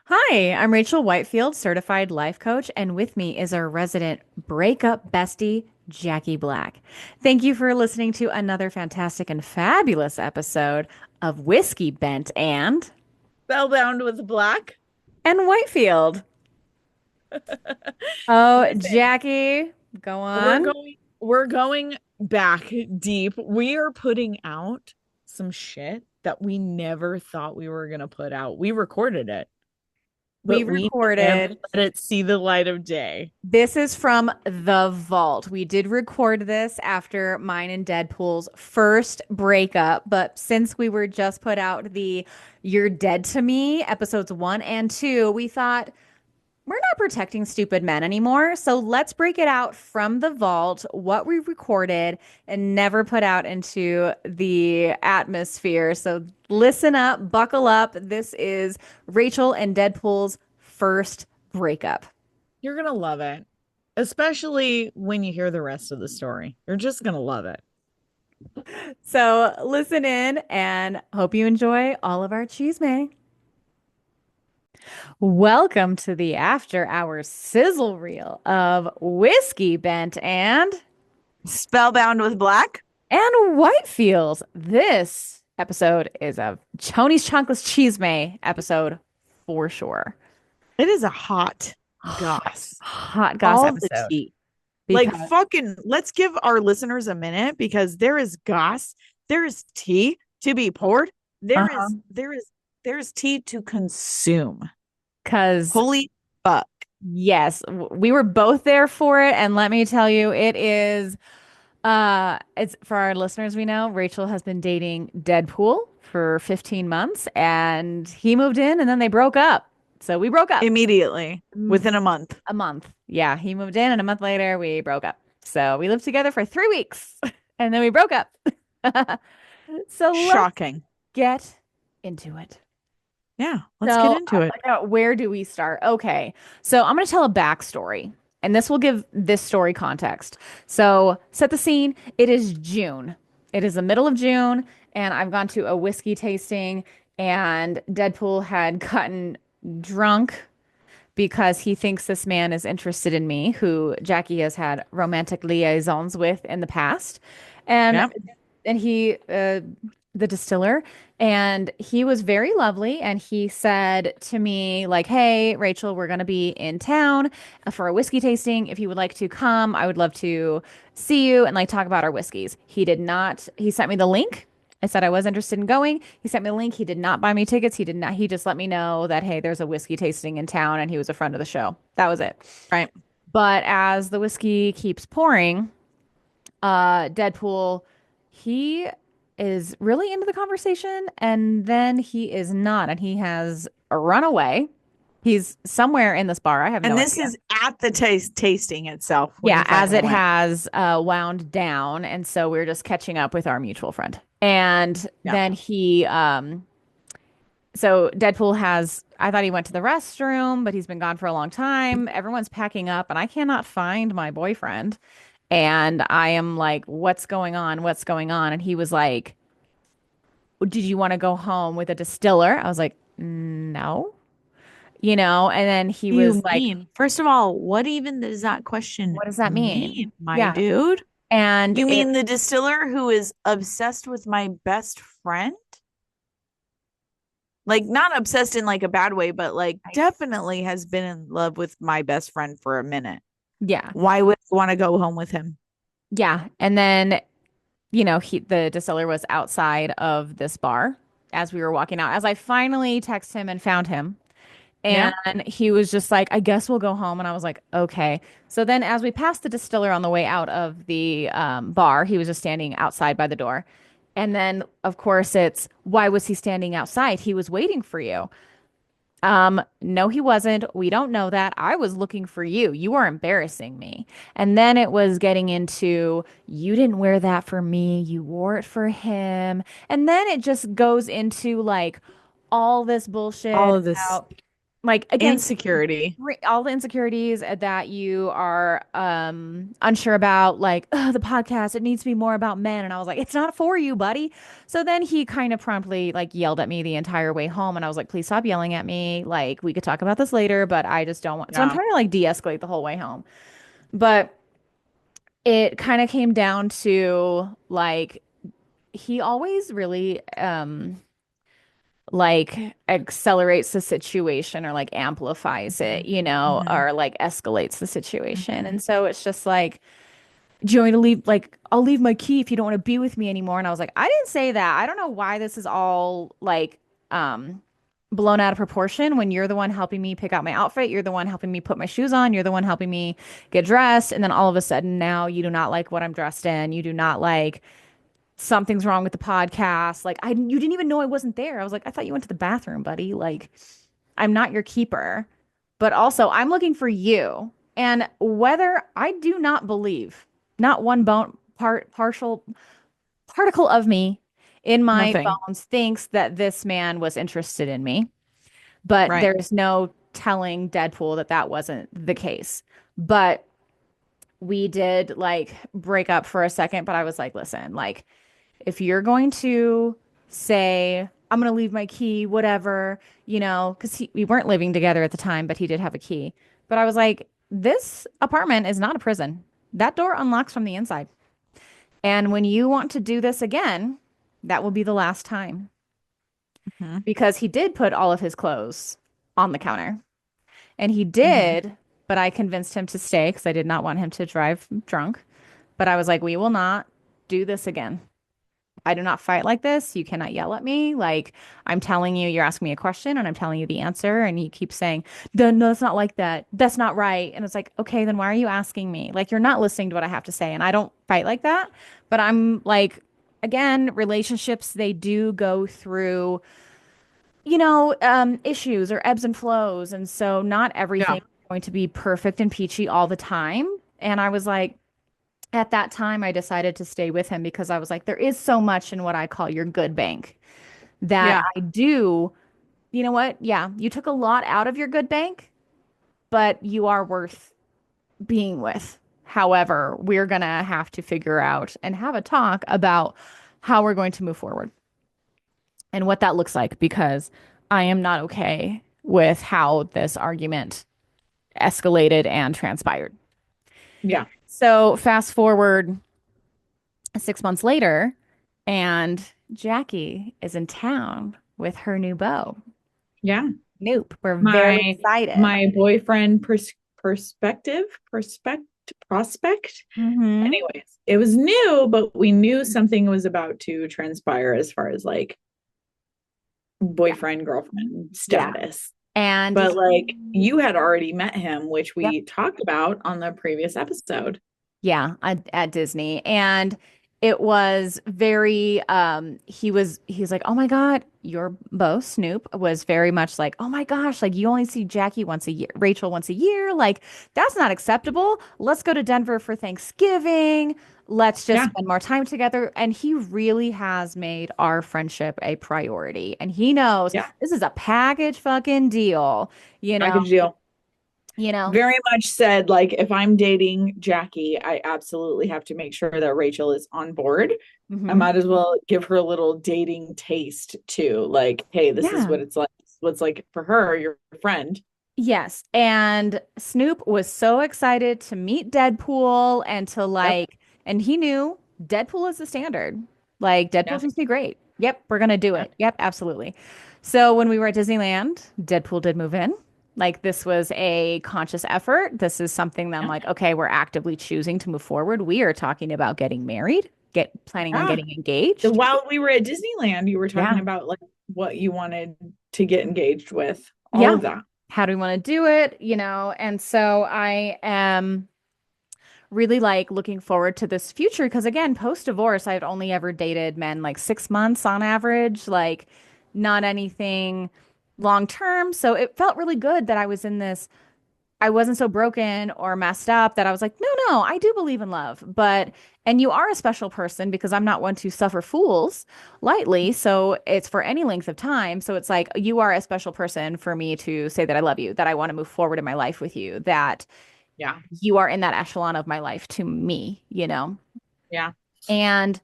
Hi, I'm Rachel Whitefield, certified life coach, and with me is our resident breakup bestie, Jackie Black. Thank you for listening to another fantastic and fabulous episode of Whiskey Bent Spellbound with black. and Whitefield. Oh, Listen, Jackie, go we're on. going we're going back deep. We are putting out some shit that we never thought we were gonna put out. We recorded it, We but we never recorded. let it see the light of day. This is from the vault. We did record this after mine and Deadpool's first breakup, but since we were just put out the You're Dead to Me episodes 1 and 2, we thought we're not protecting stupid men anymore. So let's break it out from the vault, what we recorded and never put out into the atmosphere. So listen up, buckle up. This is Rachel and Deadpool's first breakup. You're gonna love it, especially when you hear the rest of the story. You're just gonna love it. So listen in and hope you enjoy all of our cheese. Welcome to the after hours sizzle reel of Whiskey Bent Spellbound with black. and Whitefield. This episode is a Tony's Chunkless Cheese episode for sure. It is a hot Hot, goss. hot goss All the episode tea. Like because fucking, let's give our listeners a minute because there is goss, there is tea to be poured, there uh-huh, is there is tea to consume. because Holy fuck. yes, we were both there for it, and let me tell you, it is. It's for our listeners, we know Rachel has been dating Deadpool for 15 months and he moved in and then they broke up. So we broke up Immediately mm, within a month. a month. Yeah, he moved in and a month later we broke up. So we lived together for 3 weeks and then we broke up. So let's Shocking. get into it. Yeah, let's get So, into it. where do we start? Okay. So, I'm going to tell a backstory, and this will give this story context. So, set the scene. It is June. It is the middle of June, and I've gone to a whiskey tasting, and Deadpool had gotten drunk because he thinks this man is interested in me, who Jackie has had romantic liaisons with in the past. And Yep. he the distiller, and he was very lovely, and he said to me like, hey Rachel, we're going to be in town for a whiskey tasting. If you would like to come, I would love to see you and like talk about our whiskeys. He sent me the link. I said I was interested in going. He sent me the link. He did not buy me tickets. He did not. He just let me know that, hey, there's a whiskey tasting in town, and he was a friend of the show. That was it. Right. But as the whiskey keeps pouring, Deadpool, he is really into the conversation, and then he is not, and he has run away. He's somewhere in this bar. I have no And this idea. is at the tasting itself when Yeah, he as finally it went. has wound down, and so we're just catching up with our mutual friend. And Yeah. then so Deadpool has, I thought he went to the restroom, but he's been gone for a long time. Everyone's packing up, and I cannot find my boyfriend. And I am like, what's going on? What's going on? And he was like, did you want to go home with a distiller? I was like, no, and then he was You like, mean, first of all, what even does that question what does that mean, mean? my Yeah. dude? And You it, mean the distiller who is obsessed with my best friend? Like, not obsessed in like a bad way, but like definitely has been in love with my best friend for a minute. yeah. Why would I want to go home with him? Yeah. And then, the distiller was outside of this bar as we were walking out. As I finally texted him and found him, Yeah. and he was just like, I guess we'll go home. And I was like, okay. So then as we passed the distiller on the way out of the bar, he was just standing outside by the door. And then, of course, it's why was he standing outside? He was waiting for you. No, he wasn't. We don't know that. I was looking for you. You are embarrassing me. And then it was getting into, you didn't wear that for me. You wore it for him. And then it just goes into like all this bullshit All of this about Like again, Insecurity. all the insecurities that you are unsure about, like, "Ugh, the podcast, it needs to be more about men." And I was like, it's not for you, buddy. So then he kind of promptly like yelled at me the entire way home. And I was like, please stop yelling at me. Like, we could talk about this later, but I just don't want. So I'm Yeah. trying to like de-escalate the whole way home. But it kind of came down to like he always really like accelerates the situation or like amplifies it, Mhm. Mhm. or like escalates the situation. Mhm. And so it's just like, do you want me to leave? Like, I'll leave my key if you don't want to be with me anymore. And I was like, I didn't say that. I don't know why this is all like um blown out of proportion when you're the one helping me pick out my outfit. You're the one helping me put my shoes on. You're the one helping me get dressed. And then all of a sudden now you do not like what I'm dressed in. You do not like something's wrong with the podcast. Like you didn't even know I wasn't there. I was like, I thought you went to the bathroom, buddy. Like I'm not your keeper. But also, I'm looking for you. And whether I do not believe, not one partial particle of me in my Nothing. bones thinks that this man was interested in me. But Right. there's no telling Deadpool that that wasn't the case. But we did like break up for a second, but I was like, listen, like if you're going to say, I'm going to leave my key, whatever, because we weren't living together at the time, but he did have a key. But I was like, this apartment is not a prison. That door unlocks from the inside. And when you want to do this again, that will be the last time. Mhm. Because he did put all of his clothes on the counter. And he Mhm. did, but I convinced him to stay because I did not want him to drive drunk. But I was like, we will not do this again. I do not fight like this. You cannot yell at me. Like, I'm telling you, you're asking me a question and I'm telling you the answer. And you keep saying, no, that's not like that. That's not right. And it's like, okay, then why are you asking me? Like, you're not listening to what I have to say. And I don't fight like that. But I'm like, again, relationships, they do go through, issues or ebbs and flows. And so not Yeah. everything is going to be perfect and peachy all the time. And I was like, at that time, I decided to stay with him because I was like, there is so much in what I call your good bank that Yeah. I do. You know what? Yeah, you took a lot out of your good bank, but you are worth being with. However, we're going to have to figure out and have a talk about how we're going to move forward and what that looks like because I am not okay with how this argument escalated and transpired. Yeah. So, fast forward 6 months later, and Jackie is in town with her new beau. Yeah. Nope. We're very My excited. my boyfriend perspective prospect. Hmm. Anyways, it was new, but we knew something was about to transpire as far as like Yeah. boyfriend girlfriend Yeah. status. And But like you had already met him, which yep. we talked about on the previous episode. Yeah, at Disney. And it was very he's like, "Oh my God, your beau Snoop was very much like, "Oh my gosh, like you only see Jackie once a year, Rachel once a year. Like that's not acceptable. Let's go to Denver for Thanksgiving. Let's just Yeah. spend more time together." And he really has made our friendship a priority. And he knows Yeah. this is a package fucking deal, you know, Package deal. you know. Very much said, like, if I'm dating Jackie, I absolutely have to make sure that Rachel is on board. I Hmm. might as well give her a little dating taste too. Like, hey, this is Yeah. what it's like. What's like for her, your friend. Yes, and Snoop was so excited to meet Deadpool and to Yep. like, and he knew Deadpool is the standard. Like, Deadpool Yeah. seems to be great. Yep, we're gonna do Yeah. it. Yep, absolutely. So when we were at Disneyland, Deadpool did move in. Like, this was a conscious effort. This is something that I'm Yeah. like, okay, we're actively choosing to move forward. We are talking about getting married, planning on Yeah. getting engaged. While we were at Disneyland, you were talking Yeah. about like what you wanted to get engaged with, all Yeah. of that. How do we want to do it? And so I am really like looking forward to this future because again, post divorce, I've only ever dated men like 6 months on average, like not anything long term. So it felt really good that I was in this I wasn't so broken or messed up that I was like, no, no, I do believe in love. But, and you are a special person because I'm not one to suffer fools lightly. So it's for any length of time. So it's like, you are a special person for me to say that I love you, that I want to move forward in my life with you, that Yeah. you are in that echelon of my life to me, you know? Yeah. And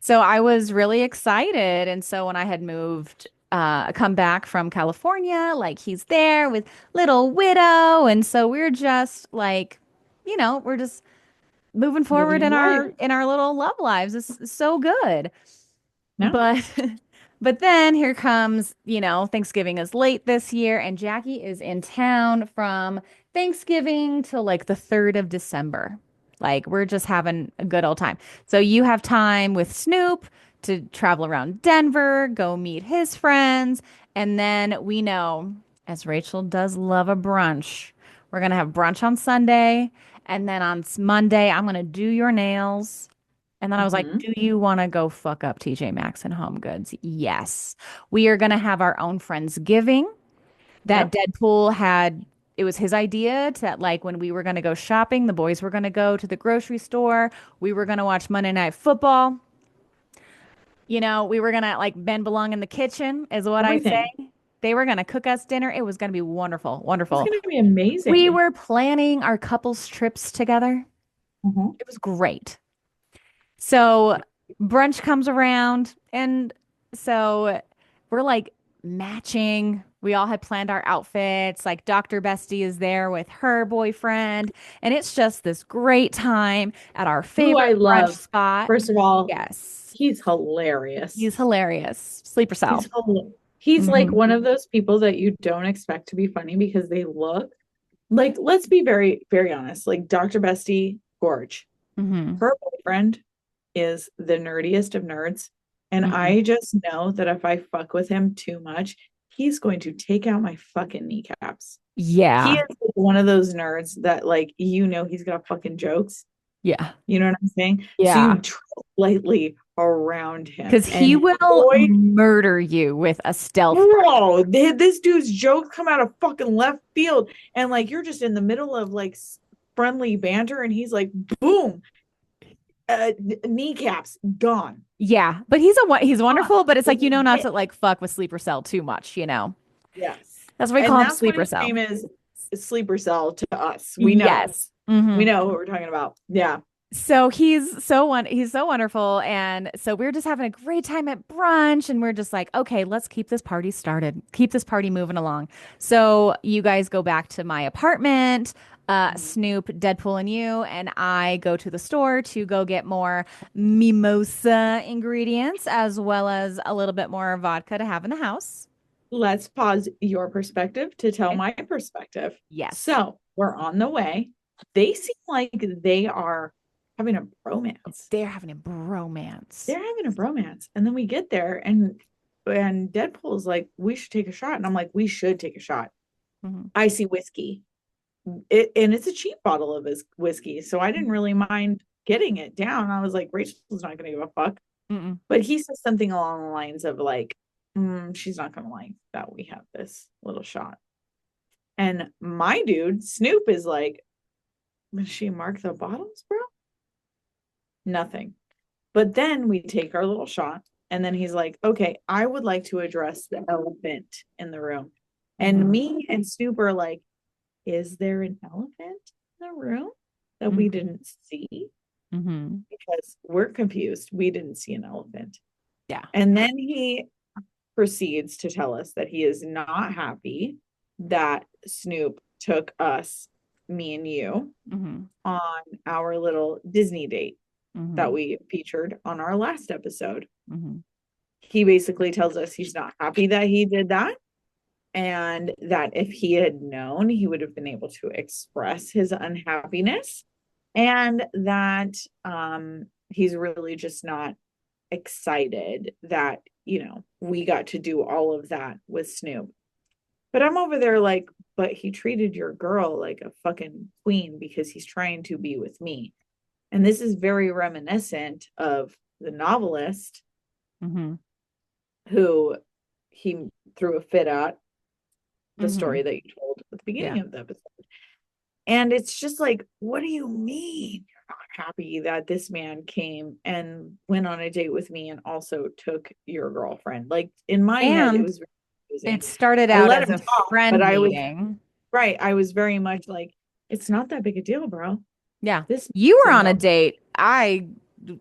so I was really excited. And so when I had moved, come back from California, like he's there with little widow. And so we're just like, we're just moving Living forward your life. in our little love lives. It's so good. No. But but then here comes, Thanksgiving is late this year and Jackie is in town from Thanksgiving till like the 3rd of December. Like we're just having a good old time. So you have time with Snoop to travel around Denver, go meet his friends, and then we know, as Rachel does love a brunch, we're gonna have brunch on Sunday, and then on Monday I'm gonna do your nails. And then I was like, Hmm. do you want to go fuck up TJ Maxx and Home Goods? Yes. We are going to have our own Friendsgiving that Yep. Deadpool had. It was his idea to like when we were going to go shopping, the boys were going to go to the grocery store. We were going to watch Monday Night Football. We were going to like Ben belong in the kitchen, is what I say. Everything. They were going to cook us dinner. It was going to be wonderful. It's Wonderful. going to be We amazing. were planning our couples trips together. Hmm. It was great. So brunch comes around, and so we're like matching. We all had planned our outfits. Like Dr. Bestie is there with her boyfriend, and it's just this great time at our Who favorite I brunch love. spot. First of all, Yes, he's hilarious. he's hilarious. Sleeper cell. He's like Hmm. one of those people that you don't expect to be funny because they look like, let's be very, very honest. Like Dr. Bestie Gorge, Hmm. her boyfriend is the nerdiest of nerds. And Hmm. I just know that if I fuck with him too much, he's going to take out my fucking kneecaps. He Yeah, is one of those nerds that, like, he's got fucking jokes. yeah, You know what I'm saying? So yeah. you tread lightly around him. Because he And will boy, murder you with a stealth. bro, this dude's jokes come out of fucking left field. And like, you're just in the middle of like friendly banter, and he's like, boom, kneecaps gone. Yeah, but he's Gone. wonderful, but it's like It's not legit. to like fuck with sleeper cell too much. Yes. That's why we And call him that's what sleeper his cell. name is, sleeper cell to us. We know. Yes. We Hmm. know what we're talking about. Yeah. So he's so wonderful, and so we're just having a great time at brunch, and we're just like, okay, let's keep this party started, keep this party moving along. So you guys go back to my apartment, Snoop, Deadpool, and you, and I go to the store to go get more mimosa ingredients as well as a little bit more vodka to have in the house. Let's pause your perspective to tell Okay. my perspective. Yes. So we're on the way. They seem like they are having a bromance. They're having a bromance. They're having a bromance. And then we get there, and Deadpool's like, we should take a shot. And I'm like, we should take a shot. Hmm. Icy whiskey. And it's a cheap bottle of his whiskey. So I didn't really mind getting it down. I was like, Rachel's not gonna give a fuck. Mm-mm. But he says something along the lines of like, she's not gonna like that we have this little shot. And my dude, Snoop, is like, does she mark the bottles, bro? Nothing. But then we take our little shot, and then he's like, okay, I would like to address the elephant in the room. And Hmm. me and Snoop are like, is there an elephant in the room that we Hmm. didn't see? Hmm. Because we're confused. We didn't see an elephant. Yeah. And then he proceeds to tell us that he is not happy that Snoop took us, me and you, Hmm. on our little Disney date that Hmm. we featured on our last episode. Hmm. He basically tells us he's not happy that he did that, and that if he had known, he would have been able to express his unhappiness, and that he's really just not excited that we got to do all of that with Snoop. But I'm over there like, but he treated your girl like a fucking queen because he's trying to be with me. And this is very reminiscent of the novelist Hmm. who he threw a fit at, the Hmm. story that you told at the beginning Yeah. of the episode. And it's just like, what do you mean you're not happy that this man came and went on a date with me and also took your girlfriend? Like in my head, it And was very it confusing. started I out let as him a talk, but friend I was meeting. right. I was very much like, it's not that big a deal, bro. Yeah. This You is were in on a love. date. I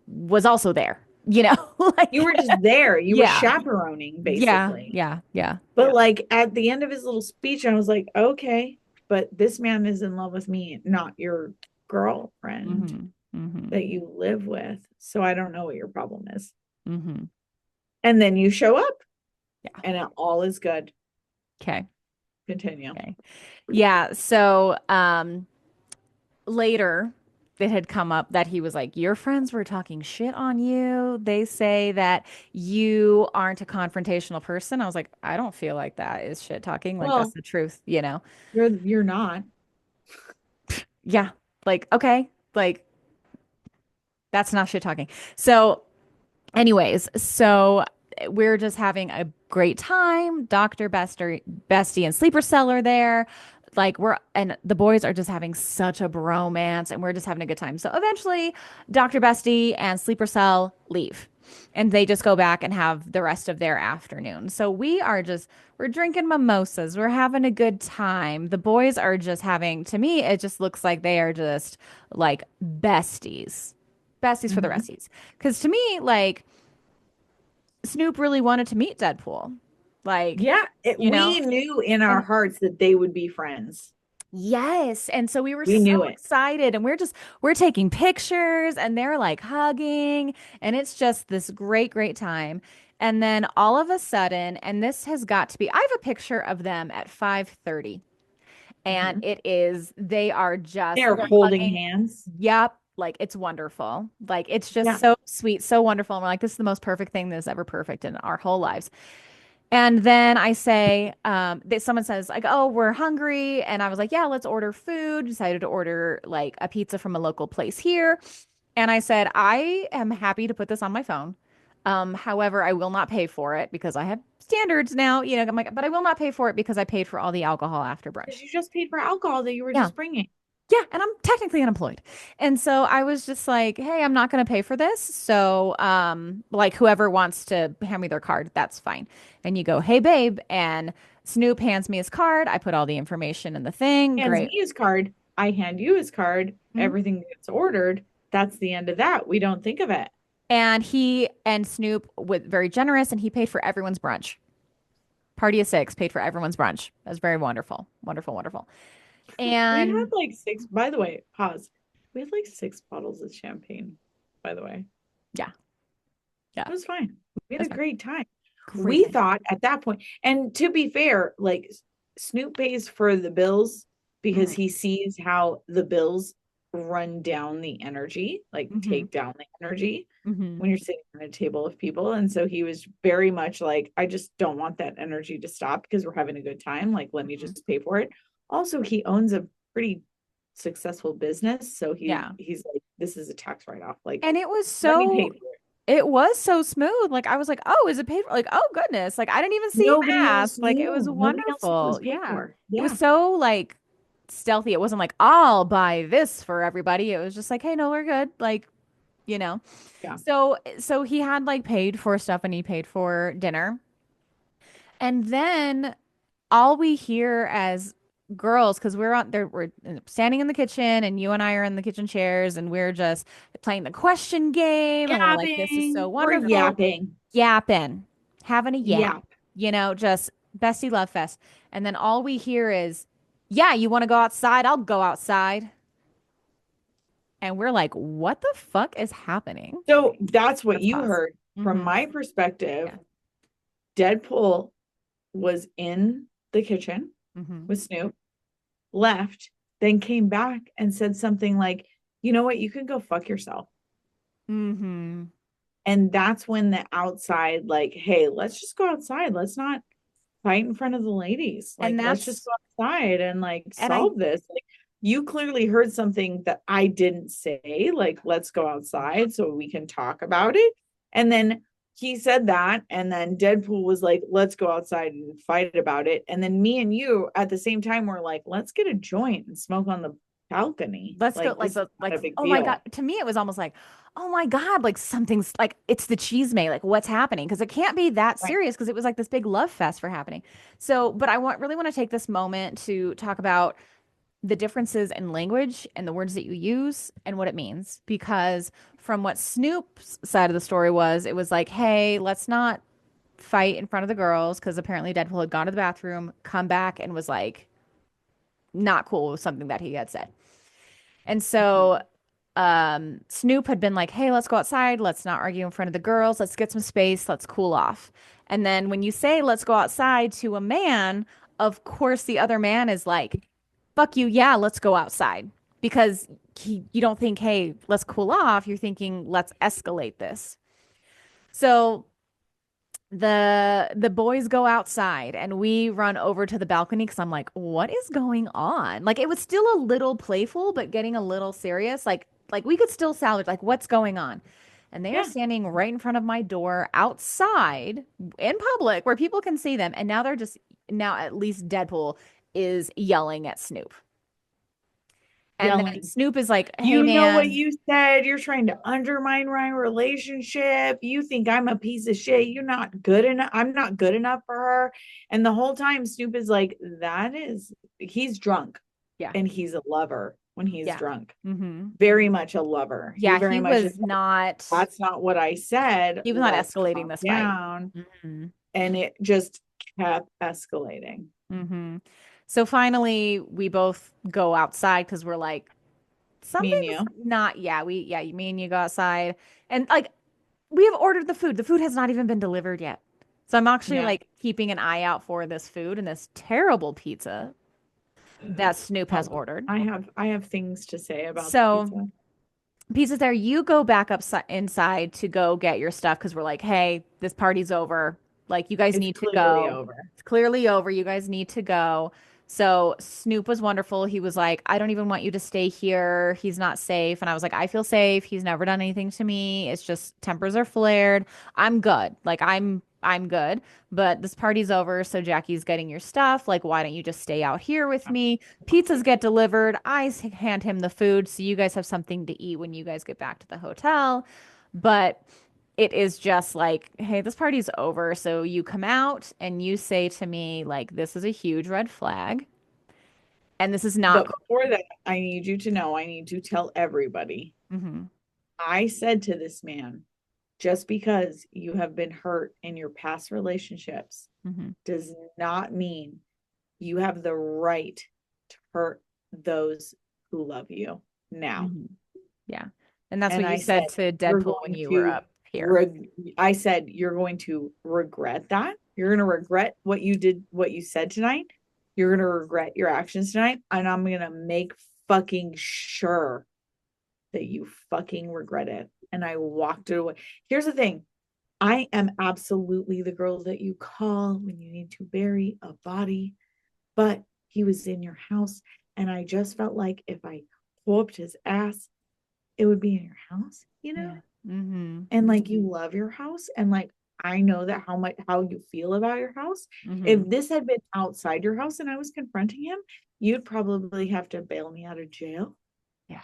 was also there, You like, were just there. You were yeah, chaperoning, yeah, basically. yeah, yeah. But like at the end of his little speech, I was like, okay, but this man is in love with me, not your girlfriend Mm-hmm. Mm-hmm. that you live with. So I don't know what your problem is. Mm-hmm. And then you show up Yeah. and all is good. Okay. Continue. Okay. Yeah. So, later it had come up that he was like, your friends were talking shit on you. They say that you aren't a confrontational person. I was like, I don't feel like that is shit talking. Like, that's Well, the truth. you're not. Yeah. Like, okay. Like, that's not shit talking. So, anyways, so we're just having a great time. Dr. Bestie and Sleeper Cell are there. Like and the boys are just having such a bromance and we're just having a good time. So eventually Dr. Bestie and Sleeper Cell leave and they just go back and have the rest of their afternoon. So we're drinking mimosas. We're having a good time. The boys are just having, to me, it just looks like they are just like besties. Besties for the Mhm. resties. Because to me, like, Snoop really wanted to meet Deadpool. Like, Yeah, you know, we knew in our and hearts that they would be friends. yes. And so we were We so knew it. excited and we're taking pictures and they're like hugging and it's just this great, great time. And then all of a sudden, and this has got to be, I have a picture of them at 5:30 and Mhm. they are just, They're they're holding hugging. hands. Yep. Like it's wonderful. Like it's just Yeah. so sweet, so wonderful. And we're like, this is the most perfect thing that's ever perfect in our whole lives. And then I say, someone says like, "Oh, we're hungry," and I was like, "Yeah, let's order food." Decided to order like a pizza from a local place here, and I said, "I am happy to put this on my phone. However, I will not pay for it because I have standards now. I'm like, but I will not pay for it because I paid for all the alcohol after Because brunch." you just paid for alcohol that you were Yeah. just bringing. Yeah, and I'm technically unemployed. And so I was just like, "Hey, I'm not going to pay for this. So, like whoever wants to hand me their card, that's fine." And you go, "Hey, babe," and Snoop hands me his card. I put all the information in the thing. Hands me Great. his card. I hand you his card. Mhm. Everything gets ordered. That's the end of that. We don't think of it. And he and Snoop was very generous and he paid for everyone's brunch. Party of six paid for everyone's brunch. That was very wonderful. Wonderful, wonderful. We had And like six, by the way, pause. We had like six bottles of champagne, by the way. yeah, yeah, It was fine. We had that's a fine. great time. Great We time. thought at that point, and to be fair, like Snoop pays for the bills because Hmm. he sees how the bills run down the energy, like Hmm. take down the energy Hmm. when you're sitting on a table of people. And so he was very much like, I just don't want that energy to stop because we're having a good time. Like, let me Hmm. just pay for it. Also, he owns a pretty successful business. So Yeah. he's like, this is a tax write-off. Like, And let me pay for it. it was so smooth. Like I was like, oh, is it paid for? Like, oh goodness. Like I didn't even see him Nobody else ask. Like it was knew. Nobody else knew it was wonderful. paid Yeah. for. It was Yeah. so like stealthy. It wasn't like, I'll buy this for everybody. It was just like, hey, no, we're good. Like, you know. Yeah. So he had like paid for stuff and he paid for dinner. And then all we hear as girls, because we're on there, we're standing in the kitchen and you and I are in the kitchen chairs and we're just playing the question game and we're like, this is so Yapping. We're wonderful. yapping. Yapping, having a yap, Yap. just bestie love fest. And then all we hear is, yeah, you want to go outside? I'll go outside. And we're like, what the fuck is happening? So that's what Let's you pause. heard. From Mm-hmm. my perspective, Yeah. Deadpool was in the kitchen Mm-hmm. with Snoop, left, then came back and said something like, you know what, you can go fuck yourself. Mm-hmm. And that's when the outside, like, hey, let's just go outside. Let's not fight in front of the ladies. Like, And let's just that's, go outside and like and I, solve this. Like, you clearly heard something that I didn't say. Like, let's go outside so we can talk about it. And then he said that. And then Deadpool was like, let's go outside and fight about it. And then me and you at the same time were like, let's get a joint and smoke on the balcony. Let's go Like like this is the not like a big oh my God. deal. To me it was almost like, oh my God, like something's like it's the cheese may, like what's happening? Because it can't be that Right. serious because it was like this big love fest for happening. So, but I really want to take this moment to talk about the differences in language and the words that you use and what it means. Because from what Snoop's side of the story was, it was like, hey, let's not fight in front of the girls because apparently Deadpool had gone to the bathroom, come back, and was like not cool with something that he had said. And so Mhm. Snoop had been like, hey, let's go outside. Let's not argue in front of the girls. Let's get some space. Let's cool off. And then when you say, let's go outside to a man, of course, the other man is like, fuck you. Yeah, let's go outside. Because you don't think, hey, let's cool off. You're thinking, let's escalate this. So the boys go outside and we run over to the balcony because I'm like, what is going on? Like it was still a little playful, but getting a little serious. Like we could still salvage like what's going on. And they are Yeah. standing right in front of my door outside in public where people can see them. And now they're just now at least Deadpool is yelling at Snoop. And then Yelling. Snoop is like, hey You know what man, you said? You're trying to undermine my relationship. You think I'm a piece of shit. You're not good enough. I'm not good enough for her. And the whole time, Snoop is like, he's drunk yeah, and he's a lover when he's yeah. drunk. Hmm. Very much a lover. He Yeah, very he much is was like, not that's not what I said. he was not Let's escalating calm this fight. down. Hmm. And it just kept escalating. Hmm. So finally, we both go outside because we're like, Me and something's you. not, yeah, me and you go outside. And like, we have ordered the food. The food has not even been delivered yet. So I'm actually Yeah. like keeping an eye out for this food and this terrible pizza that Snoop has Oh, ordered. I have things to say about the So pizza. pizza's there. You go back up inside to go get your stuff because we're like, hey, this party's over. Like, you guys It's need to clearly go. over. It's clearly over. You guys need to go. So Snoop was wonderful. He was like, I don't even want you to stay here. He's not safe. And I was like, I feel safe. He's never done anything to me. It's just tempers are flared. I'm good. Like I'm good. But this party's over. So Jackie's getting your stuff. Like, why don't you just stay out here with me? Pizzas get delivered. Hand him the food so you guys have something to eat when you guys get back to the hotel. But it is just like, hey, this party's over. So you come out and you say to me, like, this is a huge red flag. And this is not But cool. before that, I need you to know, I need to tell everybody. Hmm. I said to this man, just because you have been hurt in your past relationships Hmm. does not mean you have the right to hurt those who love you now. Hmm. Yeah. And that's And what you I said, said to you're Deadpool when going you were to, up here. I said, you're going to regret that. You're going to regret what you did, what you said tonight. You're going to regret your actions tonight. And I'm going to make fucking sure that you fucking regret it. And I walked it away. Here's the thing. I am absolutely the girl that you call when you need to bury a body, but he was in your house. And I just felt like if I whooped his ass, it would be in your house, you know? Yeah. Hmm. And like you love your house. And like I know that how you feel about your house. Hmm. If this had been outside your house and I was confronting him, you'd probably have to bail me out of jail. Yeah.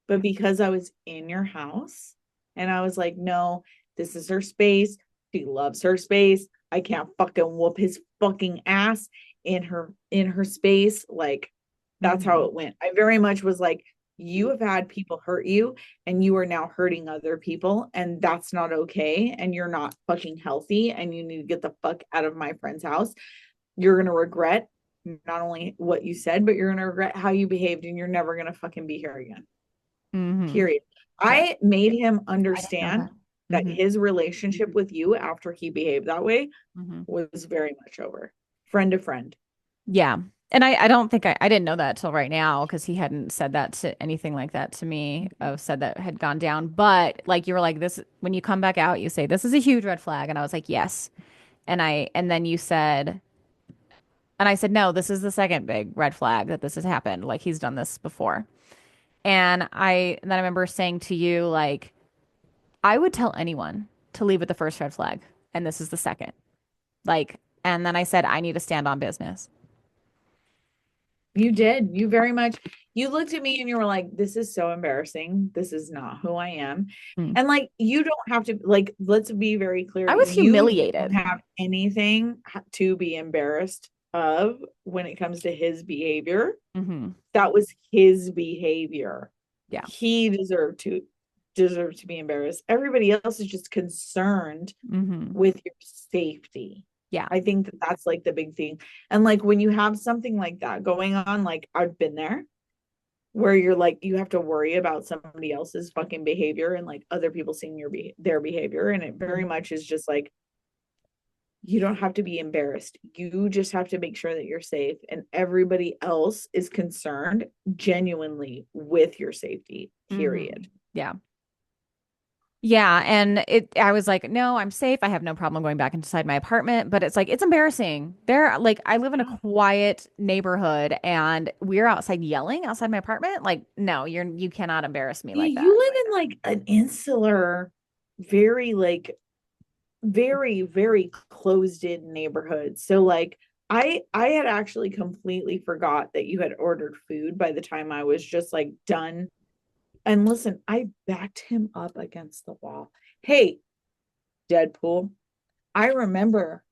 But because I was in your house and I was like, no, this is her space. She loves her space. I can't fucking whoop his fucking ass in her space. Like that's how Hmm. it went. I very much was like, you have had people hurt you and you are now hurting other people and that's not okay and you're not fucking healthy and you need to get the fuck out of my friend's house. You're going to regret not only what you said, but you're going to regret how you behaved and you're never going to fucking be here again. Hmm. Period. Yeah. I made him I didn't know understand that. that Hmm. his relationship with you after he behaved that way Hmm. was very much over. Friend to friend. Yeah. And I don't think I didn't know that till right now because he hadn't said that to anything like that to me of said that had gone down. But like you were like this when you come back out, you say this is a huge red flag. And I was like, yes. And then you said, and I said, no, this is the second big red flag that this has happened. Like he's done this before. And then I remember saying to you, like, I would tell anyone to leave with the first red flag. And this is the second. Like, and then I said, I need to stand on business. You did. You very much, you looked at me and you were like, this is so embarrassing. This is not who I am. Mm. And like, you don't have to, like, let's be very clear. I was You don't humiliated. have anything to be embarrassed of when it comes to his behavior. Hmm. That was his behavior. Yeah. He deserved to be embarrassed. Everybody else is just concerned Hmm. with your safety. Yeah. I think that that's like the big thing. And like when you have something like that going on, like I've been there where you're like you have to worry about somebody else's fucking behavior and like other people seeing their behavior, and it very Mhm. much is just like you don't have to be embarrassed. You just have to make sure that you're safe and everybody else is concerned genuinely with your safety. Hmm. Period. Yeah. Yeah, and I was like, no, I'm safe. I have no problem going back inside my apartment, but it's like it's embarrassing. There like I live in a quiet neighborhood and we're outside yelling outside my apartment. Like, no, you cannot embarrass me Yeah, like you that. live in like an insular, very like very, very closed in neighborhood. So like I had actually completely forgot that you had ordered food by the time I was just like done. And listen, I backed him up against the wall. Hey, Deadpool, I remember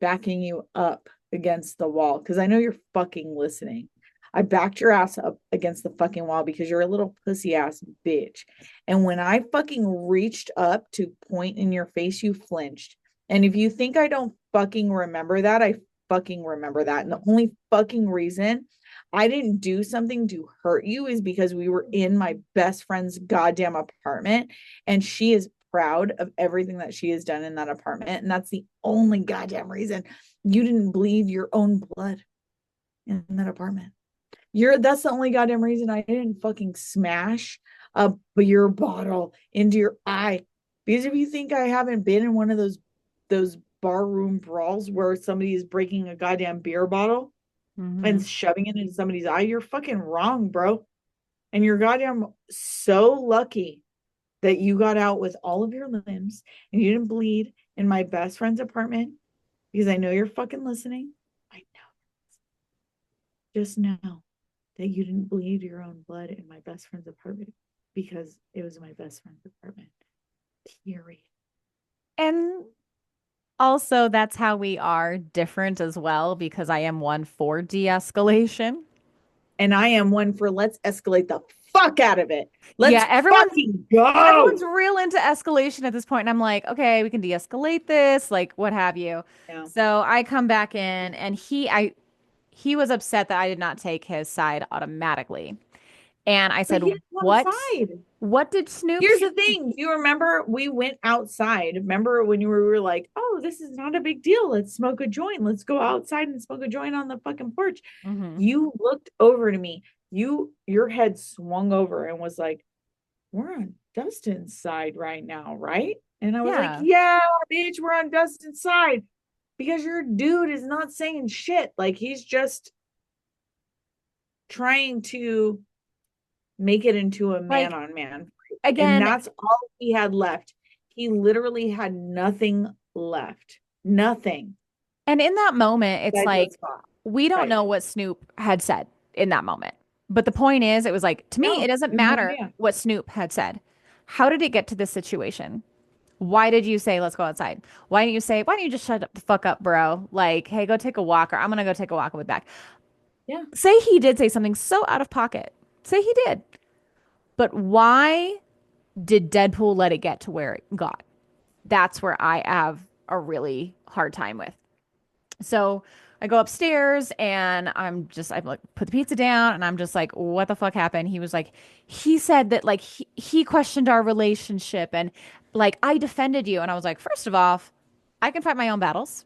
backing you up against the wall because I know you're fucking listening. I backed your ass up against the fucking wall because you're a little pussy ass bitch. And when I fucking reached up to point in your face, you flinched. And if you think I don't fucking remember that, I fucking remember that. And the only fucking reason I didn't do something to hurt you is because we were in my best friend's goddamn apartment and she is proud of everything that she has done in that apartment. And that's the only goddamn reason you didn't bleed your own blood in that apartment. That's the only goddamn reason I didn't fucking smash a beer bottle into your eye. Because if you think I haven't been in one of those barroom brawls where somebody is breaking a goddamn beer bottle Hmm. and shoving it into somebody's eye, you're fucking wrong, bro. And you're goddamn so lucky that you got out with all of your limbs and you didn't bleed in my best friend's apartment because I know you're fucking listening. I know. Just know that you didn't bleed your own blood in my best friend's apartment because it was my best friend's apartment. Period. And also that's how we are different as well because I am one for de-escalation. And I am one for let's escalate the fuck out of it. Yeah, Let's fucking go. everyone's real into escalation at this point, and I'm like, okay, we can de-escalate this, like what have you. Yeah. So I come back in, and he was upset that I did not take his side automatically, and I But said, he didn't come "What? outside. What did Snoop Here's say?" the thing. Do you remember we went outside? Remember when we were like, oh, this is not a big deal. Let's smoke a joint. Let's go outside and smoke a joint on the fucking porch. Hmm. You looked over to me. Your head swung over and was like, we're on Dustin's side right now, right? And I was like, Yeah, yeah, bitch, we're on Dustin's side because your dude is not saying shit. Like he's just trying to make it into a man like on man. And again, that's all he had left. He literally had nothing left. Nothing. and in that moment, it's That like just fought. we don't Right. know what Snoop had said in that moment. But the point is, it was like, to me, it No, doesn't we have no matter idea. what Snoop had said. How did it get to this situation? Why did you say, let's go outside? Why didn't you say, why don't you just shut the fuck up, bro? Like, hey, go take a walk, or I'm gonna go take a walk. I'll be back. Yeah. Say he did say something so out of pocket. Say he did. But why did Deadpool let it get to where it got? That's where I have a really hard time with. So I go upstairs and I like put the pizza down and I'm just like, what the fuck happened? He was like, he said that like he questioned our relationship and like I defended you. And I was like, first of all, I can fight my own battles.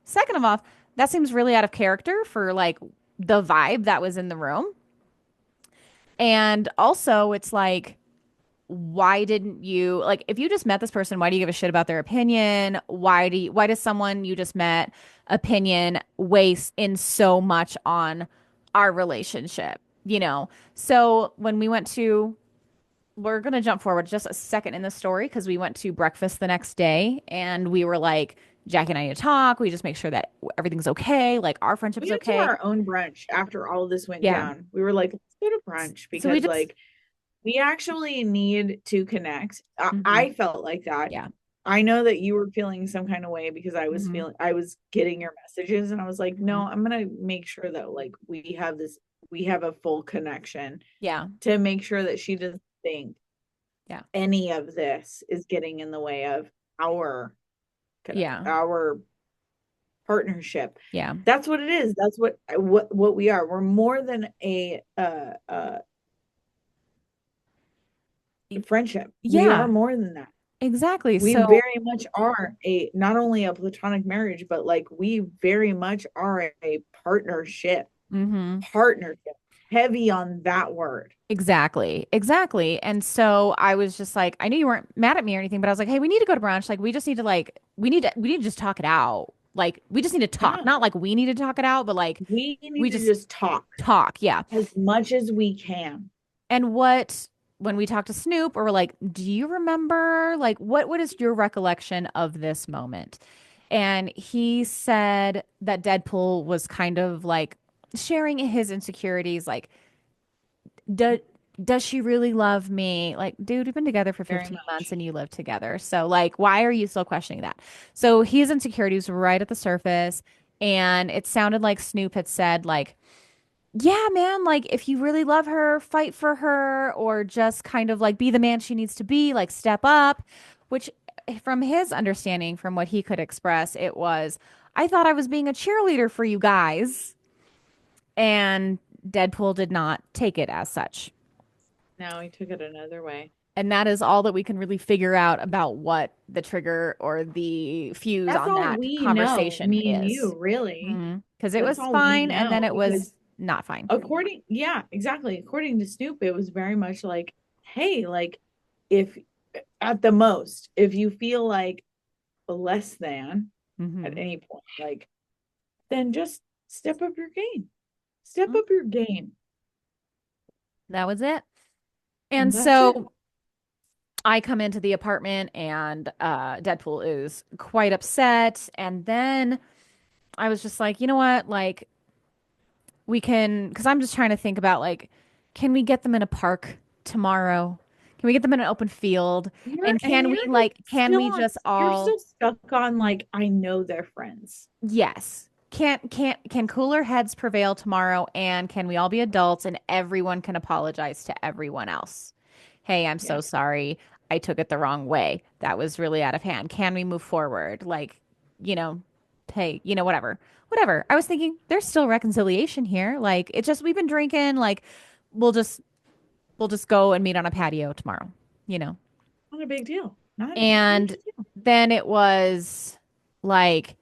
Second of all, that seems really out of character for like the vibe that was in the room. And also, it's like, why didn't you like if you just met this person, why do you give a shit about their opinion? Why does someone you just met opinion waste in so much on our relationship? So when we went to we're gonna jump forward just a second in the story because we went to breakfast the next day and we were like Jackie and I need to talk. We just make sure that everything's okay. Like our friendship We is went to okay. our own brunch after all of this went Yeah. down. We were like, let's go to brunch So we because just, like we actually need to connect. I mhm. felt like that. Yeah. I know that you were feeling some kind of way because Hmm. I was getting your messages and I was like, no, Hmm. I'm gonna make sure that like we have a full connection Yeah. to make sure that she doesn't think Yeah. any of this is getting in the way of our Yeah. our partnership. Yeah. That's what it is. That's what we are. We're more than a friendship. We are Yeah. more than that. Exactly. We So, very much are a not only a platonic marriage, but like we very much are a partnership. mhm. Partnership. Heavy on that word. Exactly. Exactly. And so I was just like, I knew you weren't mad at me or anything, but I was like, hey, we need to go to brunch. Like, we just need to we need to just talk it out. Like, we just need to talk. Yeah. Not like we need to talk it out, but like We need we to just just talk talk. Yeah. as much as we can. And when we talked to Snoop, or we're like, do you remember like what is your recollection of this moment? And he said that Deadpool was kind of like sharing his insecurities, like, does does she really love me? Like, dude, we've been together for Very 15 months much. and you live together. So like, why are you still questioning that? So his insecurities were right at the surface. And it sounded like Snoop had said, like, yeah, man, like if you really love her, fight for her, or just kind of like be the man she needs to be, like step up. Which, from his understanding, from what he could express, it was, I thought I was being a cheerleader for you guys. And Deadpool did not take it as such. No, he took it another way. And that is all that we can really figure out about what the trigger or the fuse That's on all that we know, conversation me and is. you, really. Because it That's was all we fine and then know it was because not fine. yeah, exactly. According to Snoop, it was very much like, hey, like if at the most, if you feel like less than at Hmm. any point, like then just step up your game. Step up your game. That was it. And And that's it. so I come into the apartment and Deadpool is quite upset. And then I was just like, you know what? Like, we can, because I'm just trying to think about, like, can we get them in a park tomorrow? Can we get them in an open field? And can we, like, can we just You're all, still stuck on like I know they're friends. yes. Can cooler heads prevail tomorrow? And can we all be adults and everyone can apologize to everyone else? Hey, I'm so Yes. sorry. I took it the wrong way. That was really out of hand. Can we move forward? Like, you know, hey, whatever. Whatever. I was thinking there's still reconciliation here. Like, it's just we've been drinking. Like, we'll just we'll just go and meet on a patio tomorrow, you know. Not a big deal. Not a And big deal. then it was like,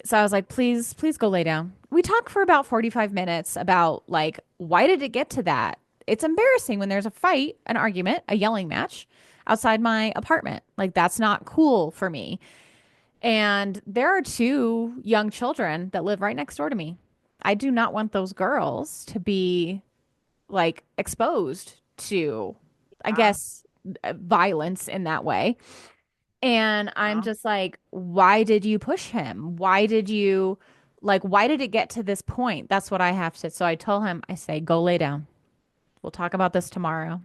so I was like, please, please go lay down. We talked for about 45 minutes about like, why did it get to that? It's embarrassing when there's a fight, an argument, a yelling match outside my apartment. Like, that's not cool for me. And there are two young children that live right next door to me. I do not want those girls to be like exposed to, I Yeah. guess, violence in that way. And I'm Yeah. just like, why did you push him? Why did it get to this point? That's what I have to. So I told him, I say, go lay down. We'll talk about this tomorrow.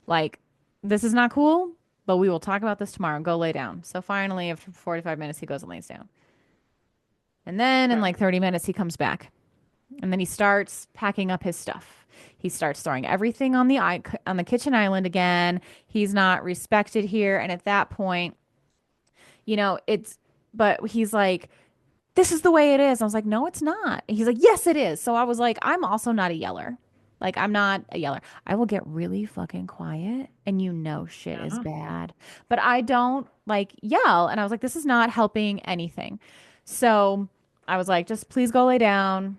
Like, this is not cool, but we will talk about this tomorrow. Go lay down. So finally, after 45 minutes, he goes and lays down. And then in Okay. like 30 minutes, he comes back. And then he starts packing up his stuff. He starts throwing everything on the kitchen island again. He's not respected here. And at that point, it's, but he's like, this is the way it is. I was like, no, it's not. And he's like, yes, it is. So I was like, I'm also not a yeller. Like, I'm not a yeller. I will get really fucking quiet and shit is Yeah. bad. But I don't like yell. And I was like, this is not helping anything. So I was like, just please go lay down.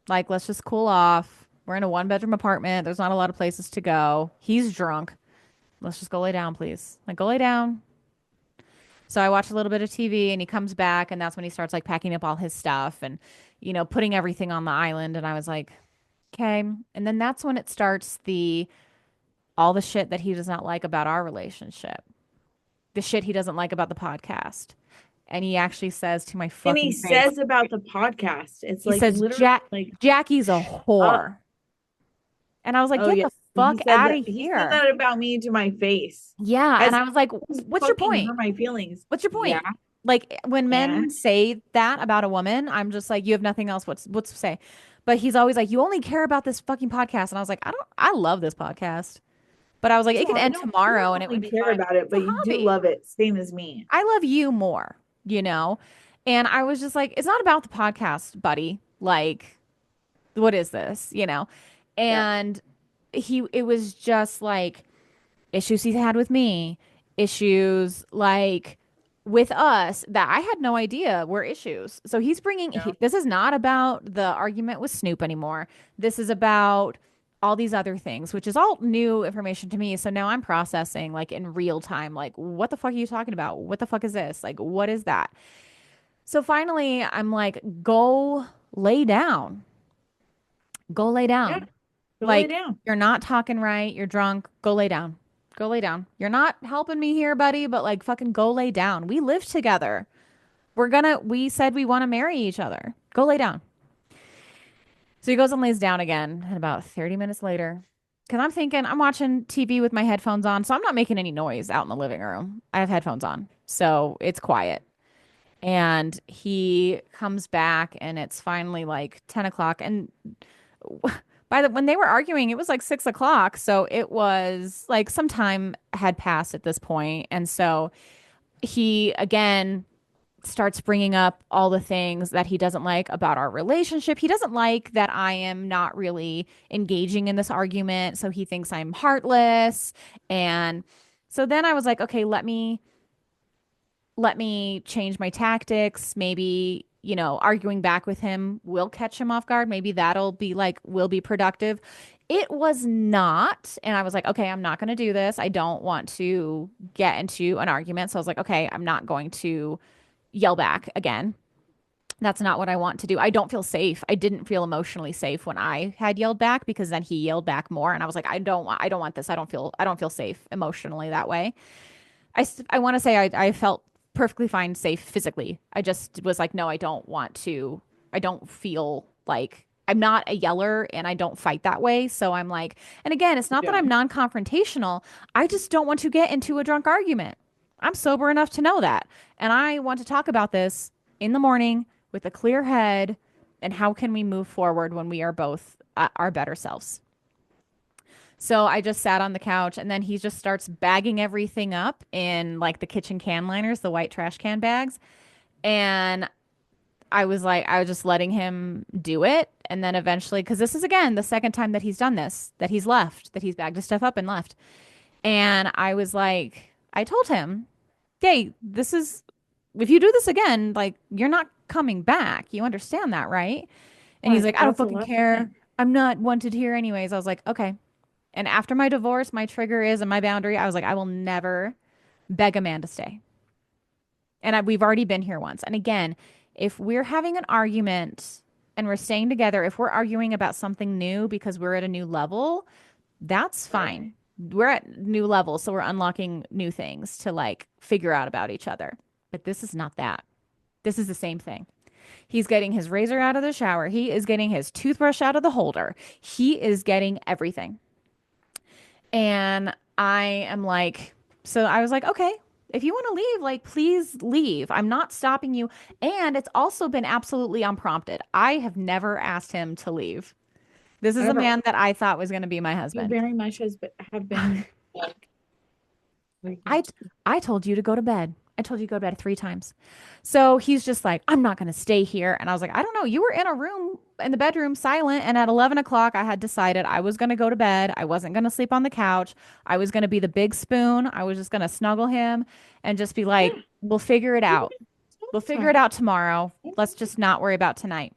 Like, let's just cool off. We're in a one-bedroom apartment. There's not a lot of places to go. He's drunk. Let's just go lay down, please. Like, go lay down. So I watch a little bit of TV and he comes back and that's when he starts like packing up all his stuff and, putting everything on the island. And I was like, okay. And then that's when it starts all the shit that he does not like about our relationship, the shit he doesn't like about the podcast. And he actually says to my And he fucking face, says about the podcast, it's he like says, literally like, Jackie's a up. whore. And I was like, Oh get yeah. the fuck out of He said here. that about me to my face. Yeah. And As I was like, if what's your fucking point? hurt my feelings. What's your Yeah. point? Like when men And say that about a woman, I'm just like, you have nothing else what's to say. But he's always like, you only care about this fucking podcast. And I was like, I love this podcast. But I was like, it could no, end you tomorrow and don't it would only be care fine. about it, It's a but you do hobby. love it, same as me. I love you more, you know? And I was just like, it's not about the podcast, buddy. Like, what is this, you know? Yeah. And it was just like issues he had with me, issues like with us that I had no idea were issues. So he's bringing, Yeah. this is not about the argument with Snoop anymore. This is about all these other things, which is all new information to me. So now I'm processing like in real time, like, what the fuck are you talking about? What the fuck is this? Like, what is that? So finally, I'm like, go lay down. Go lay Yeah. down. Go lay Like, down. you're not talking right. You're drunk. Go lay down. Go lay down. You're not helping me here, buddy, but like, fucking go lay down. We live together. We said we want to marry each other. Go lay down. So he goes and lays down again. And about 30 minutes later, because I'm thinking, I'm watching TV with my headphones on. So I'm not making any noise out in the living room. I have headphones on. So it's quiet. And he comes back and it's finally like 10 o'clock. And when they were arguing, it was like 6 o'clock. So it was like some time had passed at this point. And so he again starts bringing up all the things that he doesn't like about our relationship. He doesn't like that I am not really engaging in this argument. So he thinks I'm heartless. And so then I was like, okay, let me change my tactics. Maybe, arguing back with him will catch him off guard. Maybe that'll be like, will be productive. It was not. And I was like, okay, I'm not going to do this. I don't want to get into an argument. So I was like, okay, I'm not going to yell back again. That's not what I want to do. I don't feel safe. I didn't feel emotionally safe when I had yelled back because then he yelled back more and I was like, I don't want this. I don't feel safe emotionally that way. I want to say I felt perfectly fine, safe physically. I just was like, no, I don't want to. I don't feel like I'm not a yeller and I don't fight that way. So I'm like, and again, it's not that Yeah. I'm non-confrontational. I just don't want to get into a drunk argument. I'm sober enough to know that. And I want to talk about this in the morning with a clear head and how can we move forward when we are both our better selves. So I just sat on the couch and then he just starts bagging everything up in like the kitchen can liners, the white trash can bags. And I was just letting him do it. And then eventually, because this is again the second time that he's done this, that he's left, that he's bagged his stuff up and left. And I was like, I told him, hey, if you do this again, like you're not coming back. You understand that, right? And he's What? like, I don't That's the fucking last care. thing. I'm not wanted here anyways. I was like, okay. And after my divorce, my trigger is and my boundary, I was like, I will never beg a man to stay. And we've already been here once. And again, if we're having an argument and we're staying together, if we're arguing about something new because we're at a new level, that's Right. fine. We're at new levels, so we're unlocking new things to like figure out about each other. But this is not that. This is the same thing. He's getting his razor out of the shower. He is getting his toothbrush out of the holder. He is getting everything. And I am like, so I was like, okay, if you want to leave, like, please leave. I'm not stopping you. And it's also been absolutely unprompted. I have never asked him to leave. This is a Ever. man that I thought was going to be my You husband. very much have been like, I I told you to go to bed. I told you to go to bed 3 times. So he's just like, I'm not going to stay here. And I was like, I don't know. You were in a room in the bedroom silent. And at 11 o'clock, I had decided I was going to go to bed. I wasn't going to sleep on the couch. I was going to be the big spoon. I was just going to snuggle him and just be like, yeah, we'll figure it you out. We'll guys figure talk. it out tomorrow. Let's just not worry about tonight.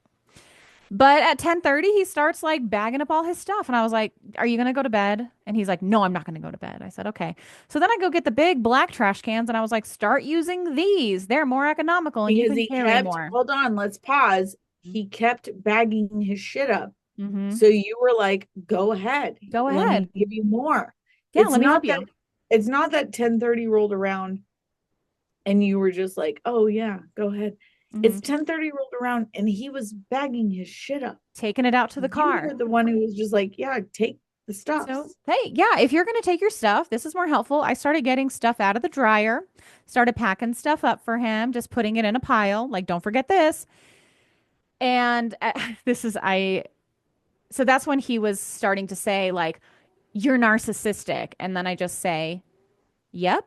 But at 10:30, he starts like bagging up all his stuff. And I was like, are you going to go to bed? And he's like, no, I'm not going to go to bed. I said, okay. So then I go get the big black trash cans and I was like, start using these. They're more economical and you Because can he carry kept, more. hold on, let's pause. He kept bagging his shit up. Mm-hmm. So you were like, go ahead. Go Let ahead. me give you more. Yeah, It's let me help not that you. it's not that 10:30 rolled around and you were just like, oh yeah, go ahead. Hmm. It's 10:30 rolled around and he was bagging his shit up. Taking it out to the You car. were the one who was just like, yeah, take the So, stuffs. hey, yeah, if you're going to take your stuff, this is more helpful. I started getting stuff out of the dryer, started packing stuff up for him, just putting it in a pile. Like, don't forget this. And this is, so that's when he was starting to say, like, you're narcissistic. And then I just say, yep.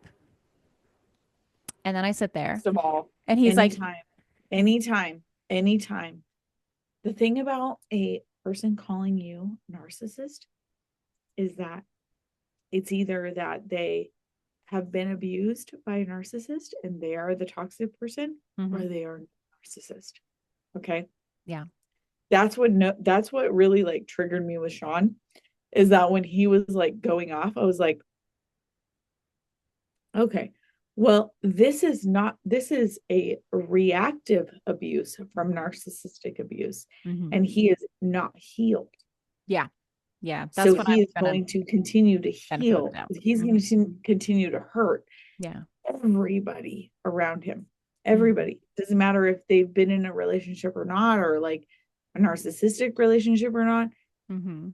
And then I sit there First of all, and he's like, anytime, anytime, anytime. The thing about a person calling you narcissist is that it's either that they have been abused by a narcissist and they are the toxic person, or hmm they are a narcissist. Okay. yeah. That's what really like triggered me with Sean, is that when he was like going off, I was like, okay, well, this is a reactive abuse from narcissistic abuse, hmm and he is not healed. Yeah. Yeah. So That's what I'm he is going to going to continue to benefit of the heal. doubt. He's Hmm. going to continue to hurt Yeah. everybody around him. Hmm. Everybody. Doesn't matter if they've been in a relationship or not, or like a narcissistic relationship or not. Hmm.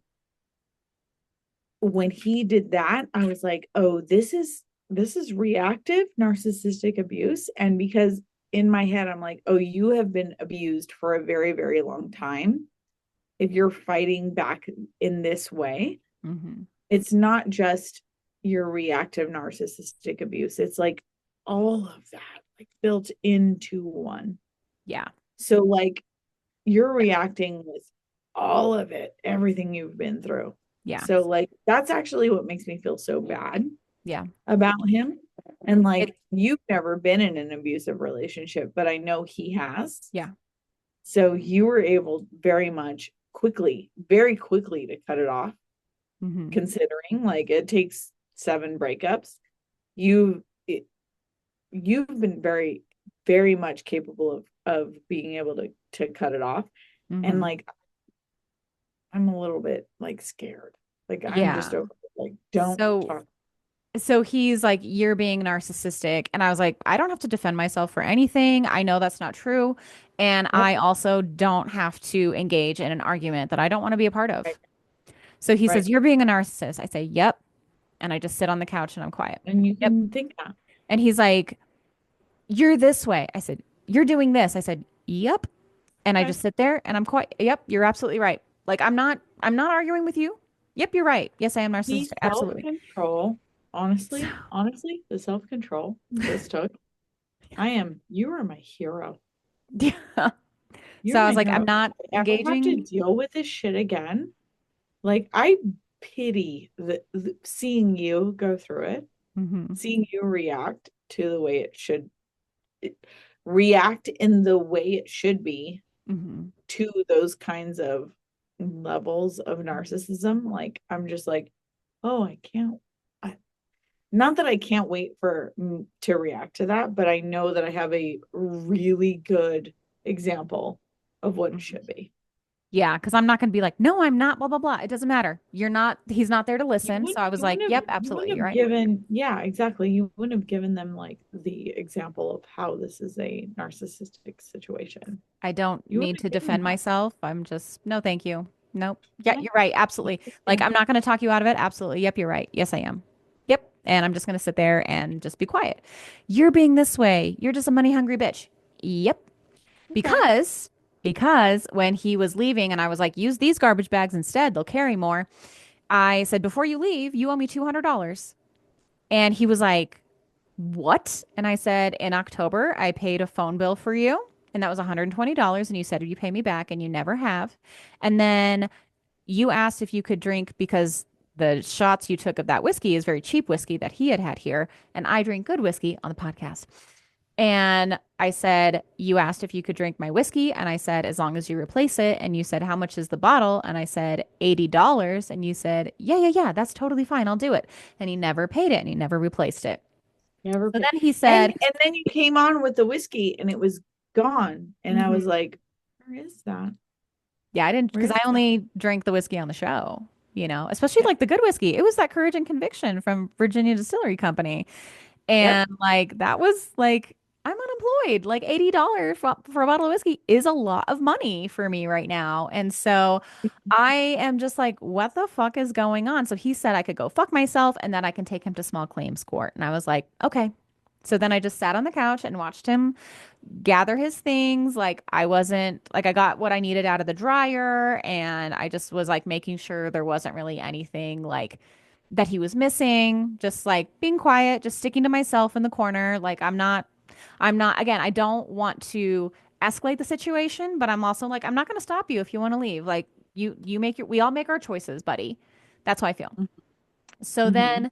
When he did that, I was like, oh, this is reactive narcissistic abuse. And because in my head, I'm like, oh, you have been abused for a very, very long time. If you're fighting back in this way, Hmm. it's not just your reactive narcissistic abuse. It's like all of that, like built into one. Yeah. So, like, you're reacting with all of it, everything you've been through. Yeah. So, like, that's actually what makes me feel so bad Yeah. about him. And It, like, you've never been in an abusive relationship, but I know he has. yeah. So, you were able very much quickly, very quickly to cut it off, Hmm. considering like it takes 7 breakups. You it, you've been very, very much capable of being able to cut it off. And Hmm. like, I'm a little bit like scared. Like I'm just Yeah. over it. Like, don't So talk. he's like, you're being narcissistic. And I was like, I don't have to defend myself for anything. I know that's not true. And Yep. I also don't have to engage in an argument that I don't want to be a part Right. of. So he Right. says, you're being a narcissist. I say, yep. And I just sit on the couch and I'm quiet. And you Yep. can think that. And he's like, you're this way. I said, you're doing this. I said, yep. And I Okay. just sit there and I'm quiet. Yep, you're absolutely right. Like I'm not arguing with you. Yep, you're right. Yes, I am The narcissistic. Absolutely. self-control, So, honestly, the self-control this took. You are my hero. yeah. So You're I my was like, I'm hero. not If I ever have to engaging. deal with this shit again, like I pity the seeing you go through it, Hmm. seeing you react to the way it should it- react in the way it should be Hmm. to those kinds of levels of narcissism. Like I'm just like, oh, I can't. I, not that I can't wait for to react to that, but I know that I have a really good example of what it should be. Yeah, because I'm not going to be like, no, I'm not, blah, blah, blah. It doesn't matter. You're not, he's not there to listen. So I was like, yep, You absolutely. wouldn't You're have right. given, yeah, exactly. You wouldn't have given them like the example of how this is a narcissistic situation. I don't You need wouldn't to have given defend that. myself. I'm just, no, thank you. Nope. Yeah, Yeah. you're right. Absolutely. Like, Yeah. I'm not going to talk you out of it. Absolutely. Yep, you're right. Yes, I am. Yep. And I'm just going to sit there and just be quiet. You're being this way. You're just a money hungry bitch. Yep. Okay. Because when he was leaving and I was like, use these garbage bags instead, they'll carry more. I said, before you leave, you owe me $200. And he was like, what? And I said, in October, I paid a phone bill for you, and that was $120. And you said, you pay me back, and you never have. And then you asked if you could drink because the shots you took of that whiskey is very cheap whiskey that he had had here. And I drink good whiskey on the podcast. And I said, you asked if you could drink my whiskey. And I said, as long as you replace it. And you said, how much is the bottle? And I said, $80. And you said, yeah, yeah, yeah, that's totally fine. I'll do it. And he never paid it and he never replaced it. Never So pay. then he And said, then you came on with the whiskey and it was gone. And I was mhm. like, where is that? Yeah, I didn't, Where because is I that? only drank the whiskey on the show, especially Yeah. like the good whiskey. It was that Courage and Conviction from Virginia Distillery Company. Yep. And like that was like I'm unemployed. Like $80 for a bottle of whiskey is a lot of money for me right now. And so I am just like, what the fuck is going on? So he said I could go fuck myself and that I can take him to small claims court. And I was like, okay. So then I just sat on the couch and watched him gather his things. Like I wasn't like I got what I needed out of the dryer and I just was like making sure there wasn't really anything like that he was missing, just like being quiet, just sticking to myself in the corner. Like I'm not again, I don't want to escalate the situation, but I'm also like I'm not going to stop you if you want to leave. Like you make your we all make our choices, buddy. That's how I feel. So Mm-hmm. then,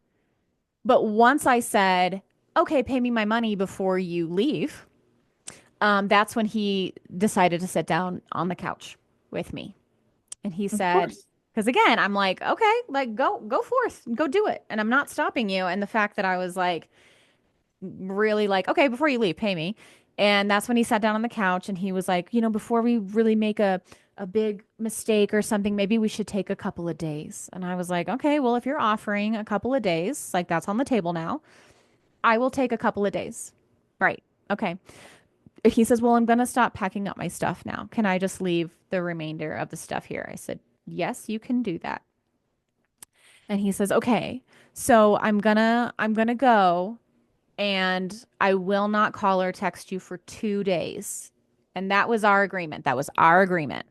but once I said, "Okay, pay me my money before you leave." That's when he decided to sit down on the couch with me. And he Of said, course. because again, I'm like, okay, like go forth, go do it. And I'm not stopping you. And the fact that I was like, really like, okay, before you leave, pay me. And that's when he sat down on the couch and he was like, before we really make a big mistake or something, maybe we should take a couple of days. And I was like, okay, well, if you're offering a couple of days, like that's on the table now, I will take a couple of days. Right. Okay. He says, well, I'm going to stop packing up my stuff now. Can I just leave the remainder of the stuff here? I said, yes, you can do that. And he says, okay, so I'm gonna go and I will not call or text you for 2 days. And that was our agreement. That was our agreement.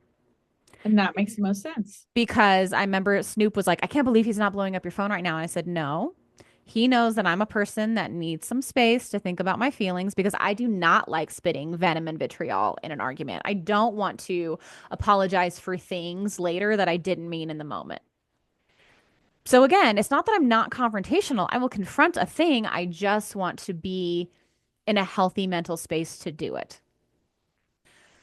And that makes the most sense. Because I remember Snoop was like, I can't believe he's not blowing up your phone right now. And I said, no. He knows that I'm a person that needs some space to think about my feelings because I do not like spitting venom and vitriol in an argument. I don't want to apologize for things later that I didn't mean in the moment. So again, it's not that I'm not confrontational. I will confront a thing. I just want to be in a healthy mental space to do it.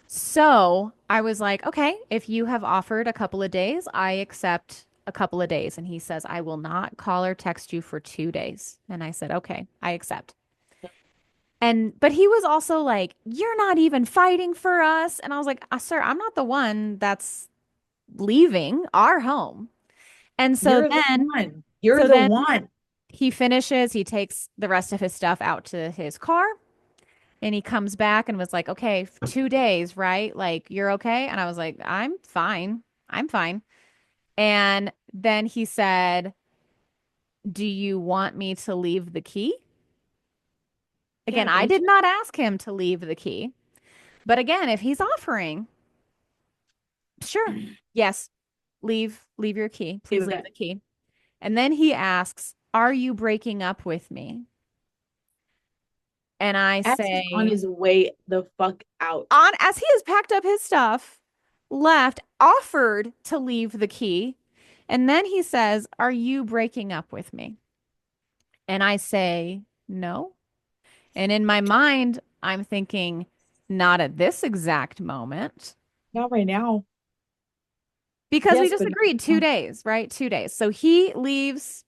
So I was like, okay, if you have offered a couple of days, I accept a couple of days. And he says, I will not call or text you for 2 days. And I said, okay, I accept. But he was also like, you're not even fighting for us. And I was like, sir, I'm not the one that's leaving our home. And so You're the then, one. You're so the then one. he finishes, he takes the rest of his stuff out to his car. And he comes back and was like, okay, 2 days, right? Like, you're okay? And I was like, I'm fine. I'm fine. And then he said, do you want me to leave the key? Yeah, Again, I don't did you not ask him to leave the key. But again, if he's offering, sure. Yes, leave your key. leave Please it leave at the key. And then he asks, are you breaking up with me? And I as he's on say, his way the fuck out? on as he has packed up his stuff, left, offered to leave the key, and then he says, "Are you breaking up with me?" And I say, "No." And in my mind, I'm thinking, "Not at this exact moment." Not right now. Because we Yes, just but agreed two no. days, right? 2 days. So he leaves,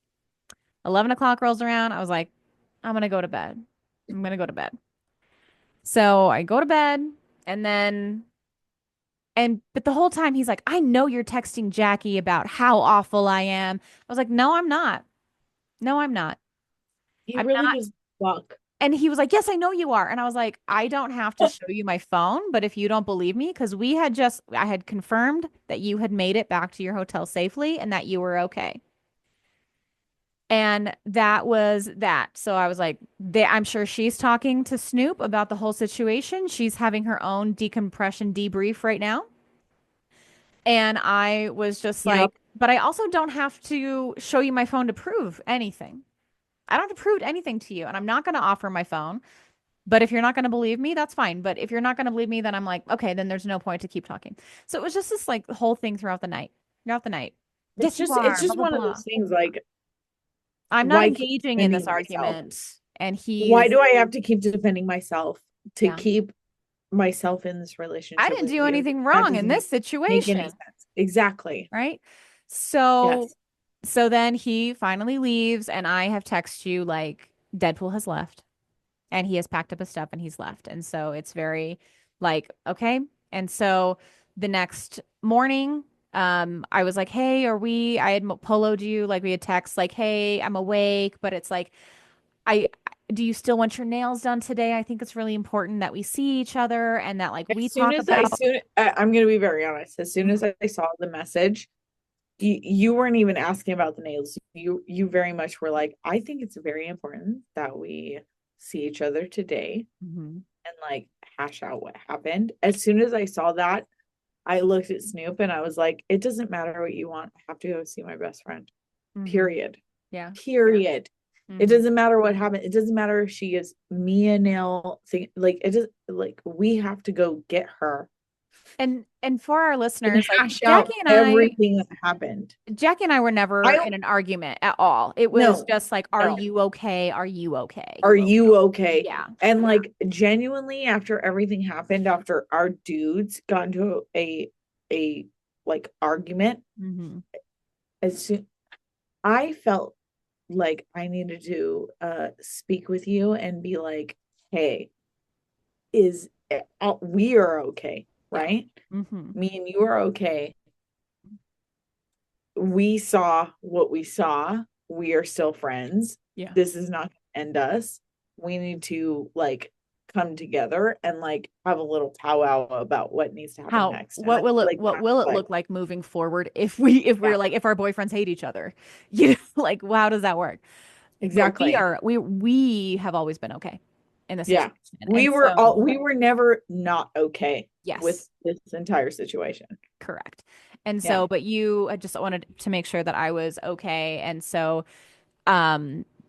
11 o'clock rolls around. I was like, I'm going to go to bed. I'm going to go to bed. So I go to bed and then but the whole time he's like, I know you're texting Jackie about how awful I am. I was like, no, I'm not. No, I'm not. He I'm really not. was fuck. And he was like, yes, I know you are. And I was like, I don't have to show you my phone, but if you don't believe me, because I had confirmed that you had made it back to your hotel safely and that you were okay. And that was that. So I was like, I'm sure she's talking to Snoop about the whole situation. She's having her own decompression debrief right now. And I was just Yep. like, but I also don't have to show you my phone to prove anything. I don't have to prove anything to you. And I'm not going to offer my phone. But if you're not going to believe me, that's fine. But if you're not going to believe me, then I'm like, okay, then there's no point to keep talking. So it was just this like whole thing throughout the night. Throughout the night. It's Yes, you just it's are. Blah, just blah, one of blah. those things like I'm not why keep engaging in this defending myself? argument. And Why he's, do I have to keep defending myself to yeah, keep myself in this I relationship didn't with do you? anything That wrong in doesn't this make any situation. sense. Exactly. Right. So Yes. then he finally leaves, and I have texted you like Deadpool has left and he has packed up his stuff and he's left. And so it's very like, okay. And so the next morning, I was like, hey, I had poloed you, like we had text, like, hey, I'm awake, but it's like, I do you still want your nails done today? I think it's really important that we see each other and that like we As soon talk as about. I'm gonna be very honest. As soon as Mhm. I saw the message, you weren't even asking about the nails. You very much were like, I think it's very important that we see each other today Mhm. and like hash out what happened. As soon as I saw that, I looked at Snoop and I was like, it doesn't matter what you want. I have to go see my best friend. Mhm. Period. Yeah. Period. It Mhm. doesn't matter what happened. It doesn't matter if she gives me a nail thing. Like it just like we have to go get her And for our and listeners, like hash out everything that happened. Jackie and I were never I in don't an argument at all. It was know. just like, are No. you okay? Are you okay? Are you okay? Yeah. And like genuinely after everything happened, after our dudes got into a like argument, Hmm. as soon I felt like I needed to speak with you and be like, hey, is we are okay, Yeah. right? Hmm. Me and you are okay. We saw what we saw. We are still friends. Yeah. This is not gonna end us. We need to like come together and like have a little powwow about what needs to happen How, next. And I feel like what that's will it what, look like moving forward if we're yeah, like, if our boyfriends hate each other? You know, like, how does that work? But exactly. we have always been okay in this Yeah. situation. And so, We were never not okay with yes. this entire situation. Correct. And Yeah. so, but I just wanted to make sure that I was okay. And so,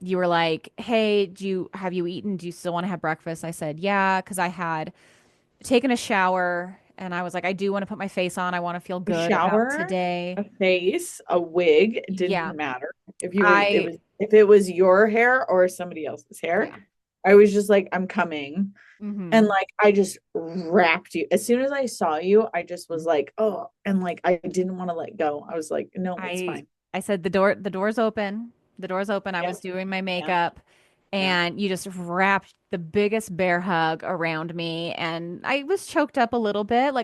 you were like, "Hey, have you eaten? Do you still want to have breakfast?" I said, "Yeah," because I had taken a shower and I was like, "I do want to put my face on. I want to feel A good about shower, today." a face, a wig, it Yeah. didn't matter. If you were it I was if it was your hair or somebody else's hair, Yeah. I was just like, I'm coming. And Hmm. like I just wrapped you. As soon as I saw you, I just was like, oh, and like I didn't want to let go. I was like, no, it's I fine. I said the door's open. The door's open. I Yeah, was doing my yeah, makeup yeah. and you just wrapped the biggest bear hug around me and I was choked up a little bit.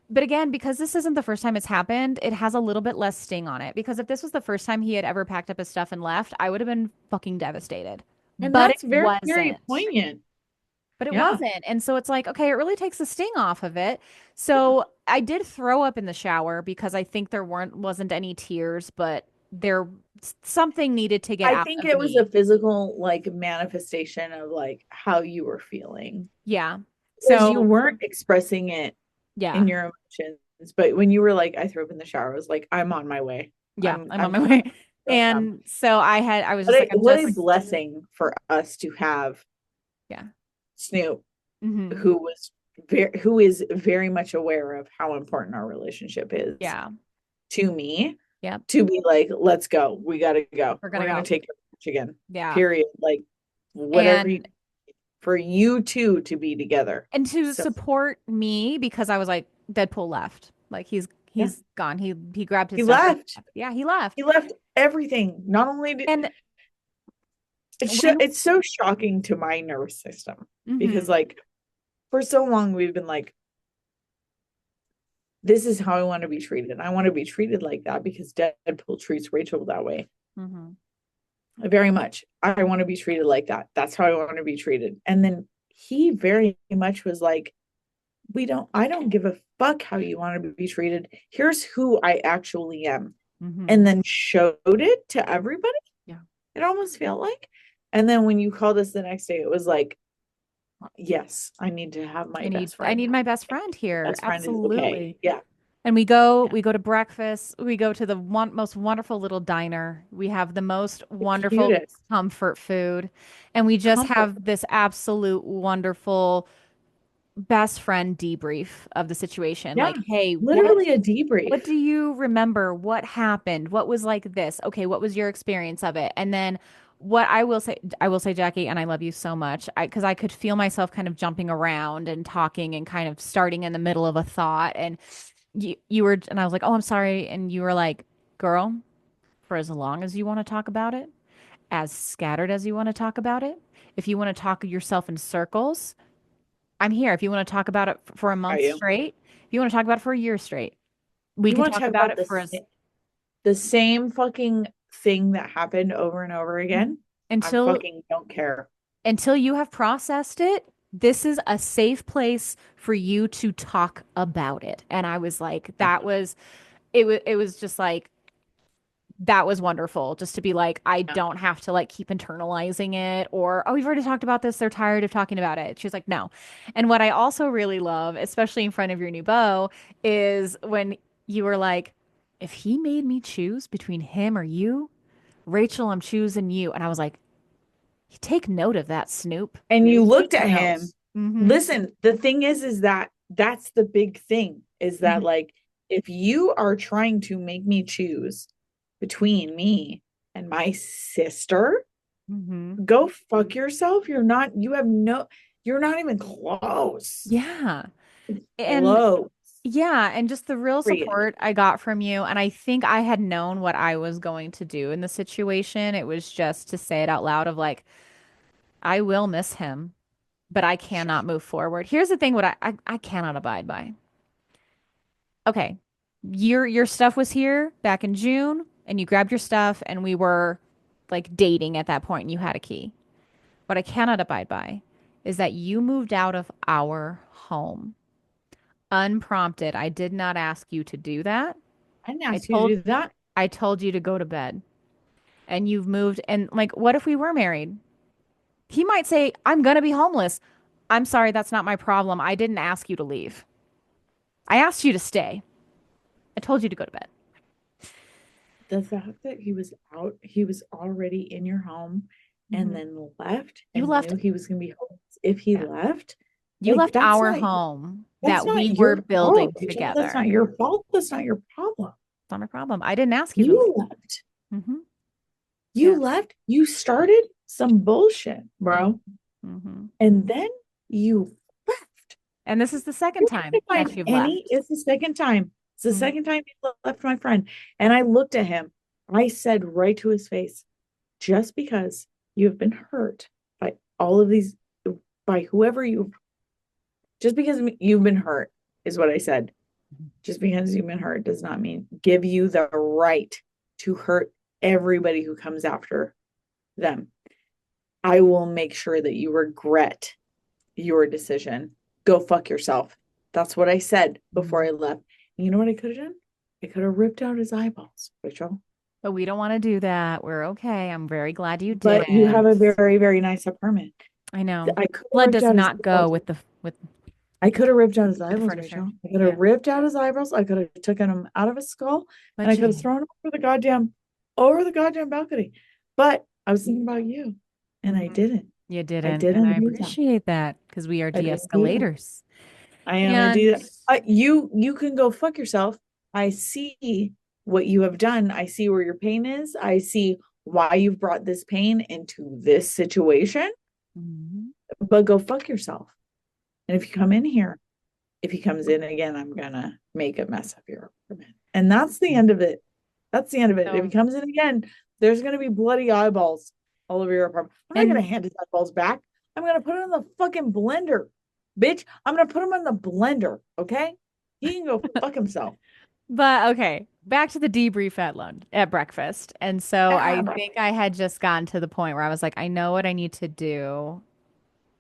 But again, because this isn't the first time it's happened, it has a little bit less sting on it. Because if this was the first time he had ever packed up his stuff and left, I would have been fucking devastated. And But it that's very, very wasn't. poignant. But it Yeah. wasn't. And so it's like, okay, it really takes the sting off of it. So I did throw up in the shower because I think there wasn't any tears, but there something needed to get I out think of it was a me. physical like manifestation of like how you were feeling Yeah. because you So weren't expressing it in yeah. your emotions. But when you were like, I threw up in the shower, I was like, I'm on my way. Yeah, I'm on I'm my coming. way. Don't come. And so I was just like, I'm What a just, blessing for us to have yeah. Snoop, Hmm. who is very much aware of how important our relationship is Yeah. to me, Yep. to be like, let's go. We gotta go. We're gonna We're gonna go. take care of Michigan. Yeah. Period. Like whatever you And for you two to be together. to So support me because I was like, Deadpool left. Like yeah. he's gone. He grabbed his He stuff and left. left. Yeah, he left. He left everything. Not only did And when it's so shocking to my nervous system because mhm. like for so long we've been like, this is how I want to be treated. I want to be treated like that because Deadpool treats Rachel that way. Mhm. Very much. I want to be treated like that. That's how I want to be treated. And then he very much was like, I don't give a fuck how you want to be treated. Here's who I actually am. And Mhm. then showed it to everybody. Yeah. It almost felt like. And then when you called us the next day, it was like, yes, I need to have my best I friend. need my best friend here. Best friend is okay. Absolutely. Yeah. And Yeah. we go to breakfast. We go to the most wonderful little diner. We have the most The wonderful cutest comfort food. And we just comfort. have this absolute wonderful best friend debrief of the situation. Yeah. Like, hey, Literally a debrief. what do you remember? What happened? What was like this? Okay, what was your experience of it? And then what I will say, Jackie, and I love you so much. Because I could feel myself kind of jumping around and talking and kind of starting in the middle of a thought. And you were, and I was like, oh, I'm sorry. And you were like, girl, for as long as you want to talk about it, as scattered as you want to talk about it, if you want to talk yourself in circles, I'm here. If you want to talk about it for a Are month you? straight, if you want to talk about it for a year straight, we You can want to talk talk about about it for as the same fucking thing that happened over and over Mhm. again? I until fucking don't care. until you have processed it, this is a safe place for you to talk about it. And I was like, it was just like, that was wonderful just to be like, I Yeah. don't have to like keep internalizing it or, oh, we've already talked about this. They're tired of talking about it. She's like, no. And what I also really love, especially in front of your new beau, is when you were like, if he made me choose between him or you, Rachel, I'm choosing you. And I was like, take note of that, Snoop. And you Take looked at him. notes. Mm-hmm. Listen, the thing is that that's the big thing is that Mm-hmm. like if you are trying to make me choose between me and my sister, Mm-hmm. go fuck yourself. You're not even close. Yeah. And Close. yeah, and just the real Period. support I got from you. And I think I had known what I was going to do in the situation. It was just to say it out loud of like, I will miss him, but I cannot move forward. Here's the thing, what I cannot abide by. Okay. Your stuff was here back in June, and you grabbed your stuff, and we were like dating at that point, and you had a key. What I cannot abide by is that you moved out of our home unprompted. I did not ask you to do that. I didn't I ask you to told do that. I told you to go to bed and you've moved and like what if we were married? He might say, "I'm gonna be homeless." I'm sorry, that's not my problem. I didn't ask you to leave. I asked you to stay. I told you to go to bed. The fact that he was already in your home and Mhm. then left You and left, knew he was going to be homeless if he yeah. left, You like left our home that's that not we your were fault, building Rachel. That's together. not your fault. That's not your problem. It's not my problem. I didn't ask you to leave. You left. Hmm. Yeah. You left. You started some bullshit, bro. Hmm. And then you left. And this is the second You can't time that find you've any. left. It's the second time. It's the Mhm. second time you left my friend. And I looked at him. I said right to his face, just because you have been hurt by all of these, by whoever you, just because you've been hurt is what I said. Just because you've been hurt does not mean give you the right to hurt everybody who comes after them. I will make sure that you regret your decision. Go fuck yourself. That's what I said before I left. You know what I could have done? I could have ripped out his eyeballs, Rachel. But we don't want to do that. We're okay. I'm very glad you But you have didn't. a very, very nice apartment. I know. I could have Blood ripped does out his not go eyeballs. with the I could have ripped out his with the eyeballs, furniture. Rachel. I could have Yeah. ripped out his eyebrows. I could have taken him out of his skull and I But you could have did. thrown him over the goddamn balcony. But I was thinking about you and I Hmm. didn't. You I didn't. And I didn't do that. appreciate that because we are I didn't do that. de-escalators. I am indeed. And You can go fuck yourself. I see what you have done. I see where your pain is. I see why you've brought this pain into this situation. mhm. But go fuck yourself. And if you come in here, if he comes in again, I'm gonna make a mess of your apartment. And that's the end of it. That's the end of it. If he So, comes in again, there's gonna be bloody eyeballs all over your apartment. I'm not gonna and hand his eyeballs back. I'm gonna put it in the fucking blender. Bitch, I'm gonna put him in the blender. Okay? He can go fuck himself. but okay, back to the debrief at lunch at breakfast. And so I think I had just gotten to the point where I was like, I know what I need to do.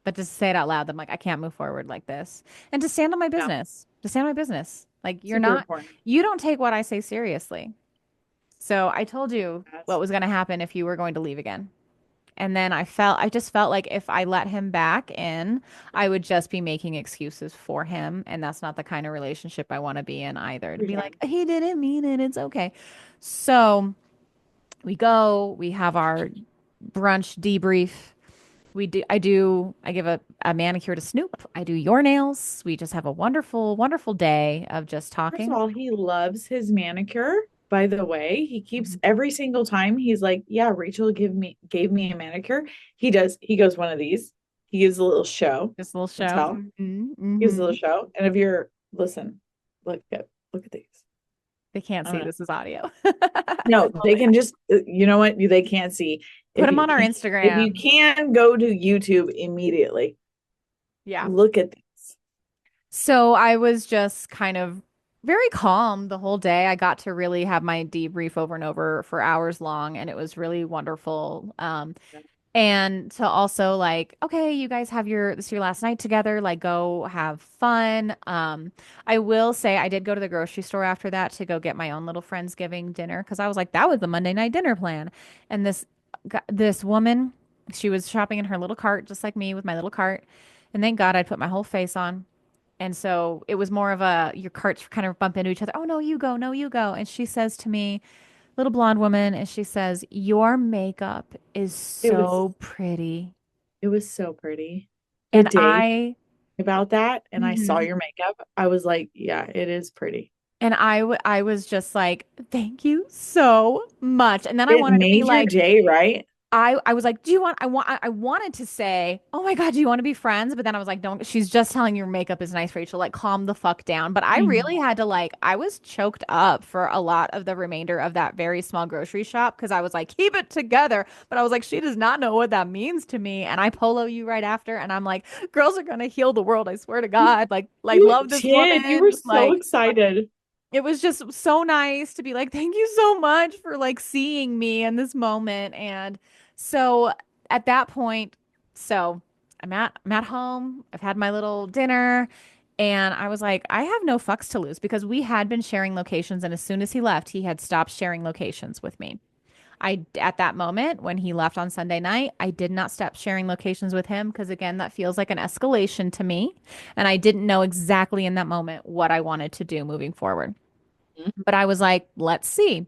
But to say it out loud, I'm like, I can't move forward like this. And to stand on my Yeah, business, to stand on my business. Like you're super not, important. you don't take what I say seriously. So I told you what That's was going to happen if you were going to leave again. And then I just felt like if I let him back in, I would just be making excuses for him. And that's not the kind of relationship I want to be in either. To be like, he didn't mean it. It's okay. So we go, we have our brunch debrief. I give a manicure to Snoop. I do your nails. We just have a wonderful, wonderful day of just First of talking. all, he loves his manicure. By the way, he keeps Mhm. every single time he's like, "Yeah, Rachel gave me a manicure." He does. He goes one of these. He gives a little show. This little You can show. tell. Hmm. He gives a little Hmm. show. And if you're listen, look at these. They can't I don't see know. this is audio. No, they can just you know what? They can't see. Put If them you on our if you Instagram. can go to YouTube immediately, Yeah. look at these. So I was just kind of very calm the whole day. I got to really have my debrief over and over for hours long, and it was really wonderful. And to also like, okay, you guys have this your last night together, like go have fun. I will say I did go to the grocery store after that to go get my own little Friendsgiving dinner because I was like, that was the Monday night dinner plan. And this woman, she was shopping in her little cart, just like me with my little cart. And thank God I'd put my whole face on. And so it was more of a your carts kind of bump into each other. Oh no, you go, no, you go. And she says to me, little blonde woman, and she says, "Your makeup is It was so pretty." it was so pretty. The And day I, about that and I saw mhm. your makeup, I was like, yeah, it is pretty. I was just like, "Thank you so much." And then I It wanted to be made your like, day, right? I was like, do you want, I wanted to say, oh my God, do you want to be friends? But then I was like, don't, she's just telling your makeup is nice, Rachel. Like, calm the fuck down. But I I really know. had to, like, I was choked up for a lot of the remainder of that very small grocery shop because I was like, keep it together. But I was like, she does not know what that means to me. And I polo you right after. And I'm like, girls are going to heal the world. I swear to God. Like, You love this did. You were woman. so Like, excited. it was just so nice to be like, thank you so much for like seeing me in this moment. And so at that point, so I'm at home. I've had my little dinner and I was like, I have no fucks to lose because we had been sharing locations and as soon as he left, he had stopped sharing locations with me. I at that moment when he left on Sunday night, I did not stop sharing locations with him because again, that feels like an escalation to me, and I didn't know exactly in that moment what I wanted to do moving forward. But I was like, let's see.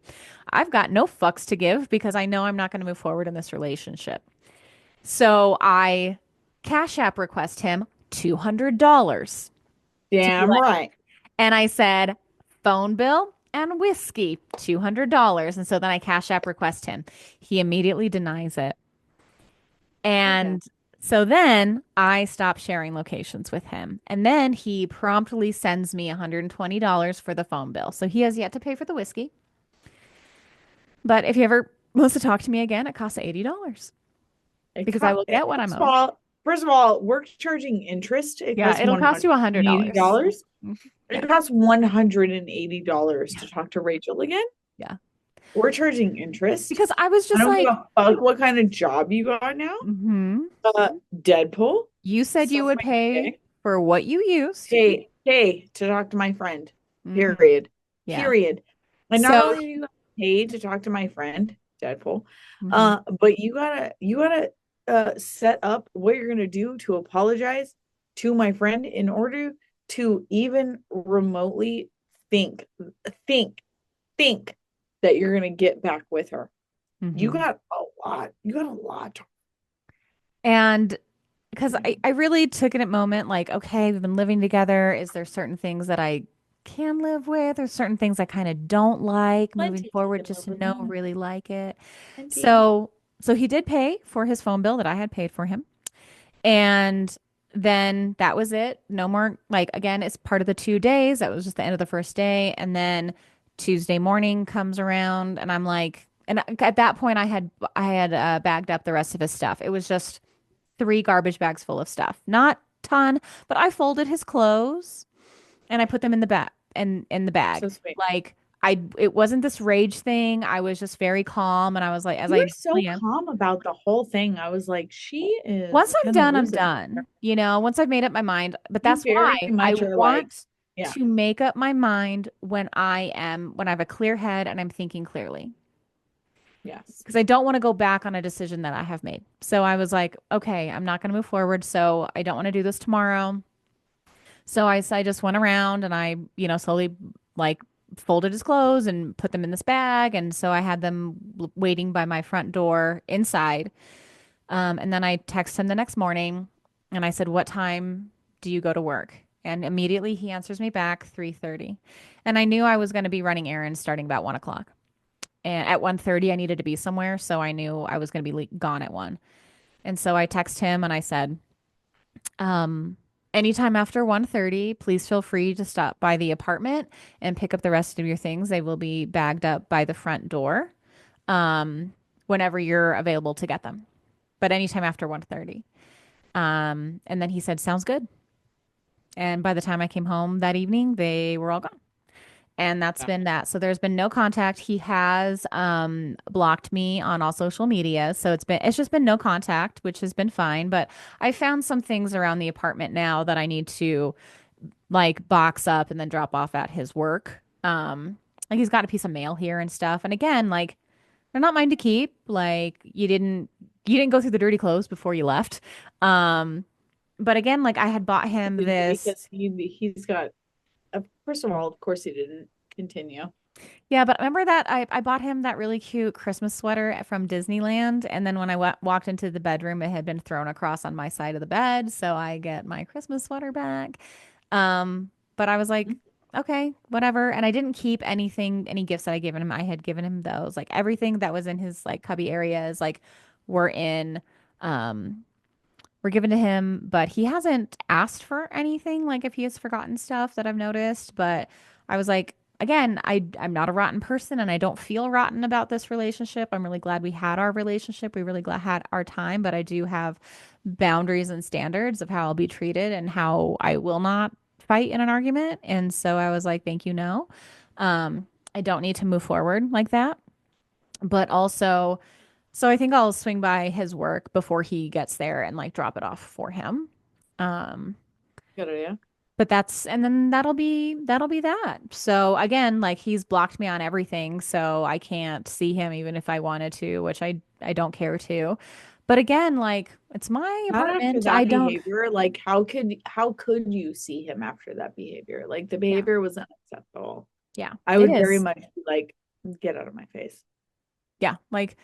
I've got no fucks to give because I know I'm not going to move forward in this relationship. So I Cash App request him $200 to be Damn like, right. and I said, phone bill and whiskey, $200. And so then I Cash App request him. He immediately denies it. Okay. And so then I stop sharing locations with him. And then he promptly sends me $120 for the phone bill. So he has yet to pay for the whiskey. But if he ever wants to talk to me again, it costs $80 because I will get what I'm owed. First of all, we're charging interest. It Yeah, costs it'll cost you $100. $180. Yeah, It costs $180 yeah, to talk to Rachel again. yeah. We're charging interest. Because I was I just don't give like, a fuck what kind of job you got now. hmm Deadpool, you said you suck would my pay dick. for what you used. Pay to talk to my friend. Hmm. Period. Yeah. Period. And not So, only do you got paid to talk to my friend, Deadpool, mhm, but you gotta set up what you're gonna do to apologize to my friend in order to even remotely think, think, think that you're gonna get back with her. You mhm. got a lot. You got a lot. And because I really took it at moment like, okay, we've been living together. Is there certain things that I can live with or certain things I kind of don't like moving Plenty you forward, can just live to with know now. really like it. Plenty. So, so he did pay for his phone bill that I had paid for him. And then that was it. No more, like, again, it's part of the 2 days. That was just the end of the first day. And then Tuesday morning comes around and I'm like, and at that point I had bagged up the rest of his stuff. It was just 3 garbage bags full of stuff. Not ton, but I folded his clothes and I put them in the bag and in the So bag. sweet. Like it wasn't this rage thing. I was just very calm and I was like, as You I were so normally am. calm about the whole thing. I was like, she is Once I'm gonna done, I'm lose it. done. You know, once I've made up my mind. But You that's why very I much are like, want yeah, to make up my mind when I have a clear head and I'm thinking clearly. yes. Because I don't want to go back on a decision that I have made. So I was like, okay, I'm not going to move forward. So I don't want to do this tomorrow. So I just went around and I, slowly like folded his clothes and put them in this bag. And so I had them waiting by my front door inside. And then I texted him the next morning and I said, "What time do you go to work?" And immediately he answers me back 3:30. And I knew I was going to be running errands starting about 1 o'clock. And at 1:30 I needed to be somewhere. So I knew I was going to be gone at 1. And so I texted him and I said, um, anytime after 1:30, please feel free to stop by the apartment and pick up the rest of your things. They will be bagged up by the front door, um, whenever you're available to get them. But anytime after 1:30. And then he said, sounds good. And by the time I came home that evening, they were all gone. And that's been that. So there's been no contact. He has blocked me on all social media. So it's just been no contact, which has been fine. But I found some things around the apartment now that I need to like box up and then drop off at his work. Like he's got a piece of mail here and stuff. And again, like they're not mine to keep. Like you didn't go through the dirty clothes before you left. Um, but again, like I had bought him this. Because he's got first of all, of course he didn't continue. Yeah, but remember that I bought him that really cute Christmas sweater from Disneyland, and then when I walked into the bedroom, it had been thrown across on my side of the bed, so I get my Christmas sweater back. But I was like, okay, whatever, and I didn't keep anything, any gifts that I given him. I had given him those, like everything that was in his like cubby areas, like were in um were given to him, but he hasn't asked for anything, like if he has forgotten stuff that I've noticed. But I was like, again, I'm not a rotten person and I don't feel rotten about this relationship. I'm really glad we had our relationship. We really glad had our time, but I do have boundaries and standards of how I'll be treated and how I will not fight in an argument. And so I was like, thank you, no. I don't need to move forward like that. But also, so I think I'll swing by his work before he gets there and like drop it off for him. Um, Good idea. but that's and then that'll be that. So again, like he's blocked me on everything, so I can't see him even if I wanted to, which I don't care to. But again, like it's my Not after apartment. I that don't, behavior. Like, how could you see him after that behavior? Like, the yeah, behavior was unacceptable. yeah, I it would very is. much be like, get out of my face. Yeah, like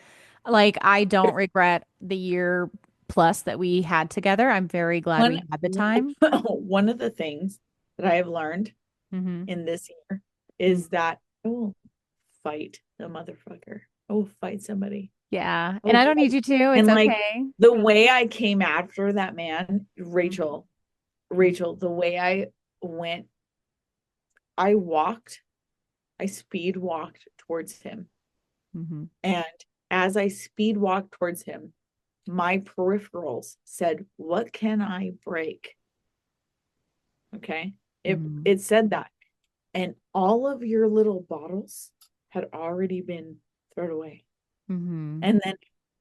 I don't regret the year plus that we had together. I'm very glad One we had the time. one of the things that I have learned Hmm. in this year is that oh, fight the motherfucker. Oh, fight somebody. Yeah. And Oh, I don't need fight. you to. It's And like okay. the way I came after that man, Mhm. Rachel, the way I went, I walked, I speed walked towards him. Mhm. And as I speed walked towards him, my peripherals said, what can I break? Okay. Mhm. It said that. And all of your little bottles had already been thrown away. Mhm. And then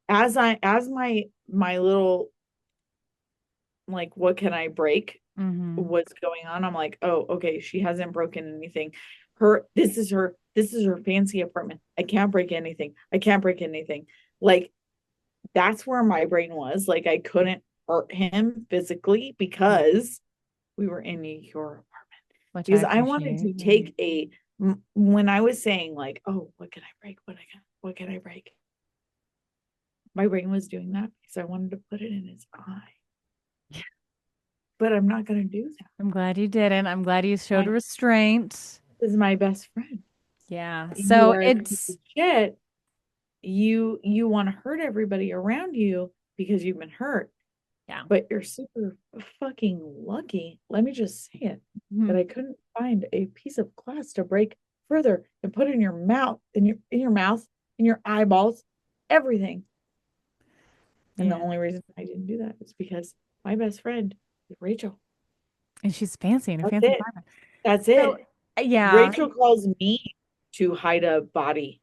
as my little like what can I break Mhm. was going on, I'm like, oh, okay, she hasn't broken anything. This is her fancy apartment. I can't break anything. I can't break anything. Like that's where my brain was. Like I couldn't hurt him physically because we were in your apartment. Which I Because I wanted appreciate. to Yeah. take a when I was saying like, oh, what can I break? What can I break? My brain was doing that because I wanted to put it in his eye. But I'm not gonna do that. I'm glad you didn't. I'm glad you showed My restraint. This is my best friend. Yeah. You So are a piece of it's shit. You want to hurt everybody around you because you've been hurt, yeah. but you're super fucking lucky. Let me just say it that Mhm. I couldn't find a piece of glass to break further and put in your mouth, in your mouth, in your eyeballs, everything. And the Yeah. only reason I didn't do that is because my best friend is Rachel. And she's fancy in a That's fancy it. apartment. That's So it. yeah, Rachel calls me to hide a body.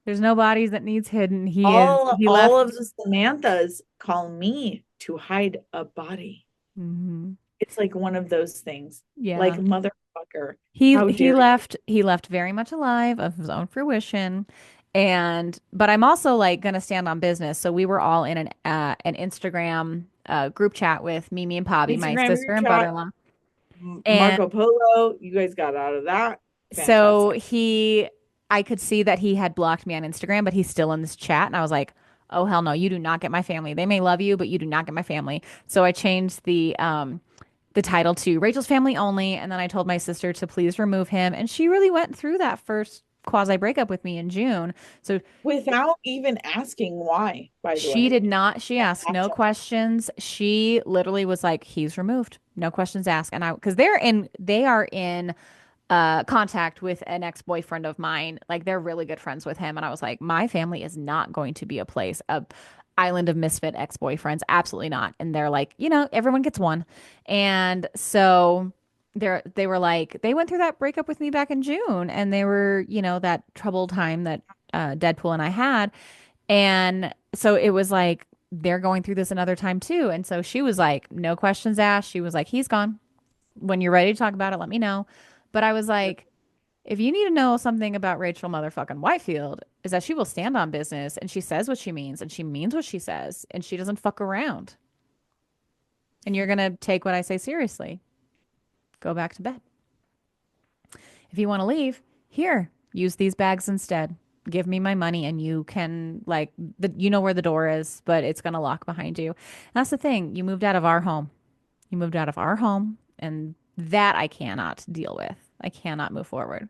there's no bodies that needs hidden. He All left. of the Samanthas call me to hide a body. Mhm. It's like one of those things. Like Yeah. motherfucker, He how he dare you? left very much alive of his own fruition. And but I'm also like gonna stand on business. So we were all in an Instagram group chat with Mimi and Pobby, my Instagram sister group and chat, brother-in-law. And Marco Polo. You guys got out of that. so Fantastic. I could see that he had blocked me on Instagram, but he's still in this chat. And I was like, oh hell no, you do not get my family. They may love you, but you do not get my family. So I changed the title to Rachel's Family Only. And then I told my sister to please remove him. And she really went through that first quasi breakup with me in June. So Without even asking why, by the she way. did not, she asked no Fantastic. questions. She literally was like, he's removed. No questions asked. And because they are in contact with an ex-boyfriend of mine. Like they're really good friends with him. And I was like, my family is not going to be a place, a island of misfit ex-boyfriends. Absolutely not. And they're like, everyone gets one. And so they were like they went through that breakup with me back in June, and they were, that troubled time that Deadpool and I had. And so it was like they're going through this another time too. And so she was like, no questions asked. She was like, he's gone. When you're ready to talk about it, let me know. But I was like, if you need to know something about Rachel motherfucking Whitefield, is that she will stand on business and she says what she means and she means what she says and she doesn't fuck around. And you're gonna take what I say seriously. Go back to bed. If you want to leave, here, use these bags instead. Give me my money and you can you know where the door is, but it's gonna lock behind you. That's the thing. You moved out of our home. You moved out of our home, and that I cannot deal with. I cannot move forward.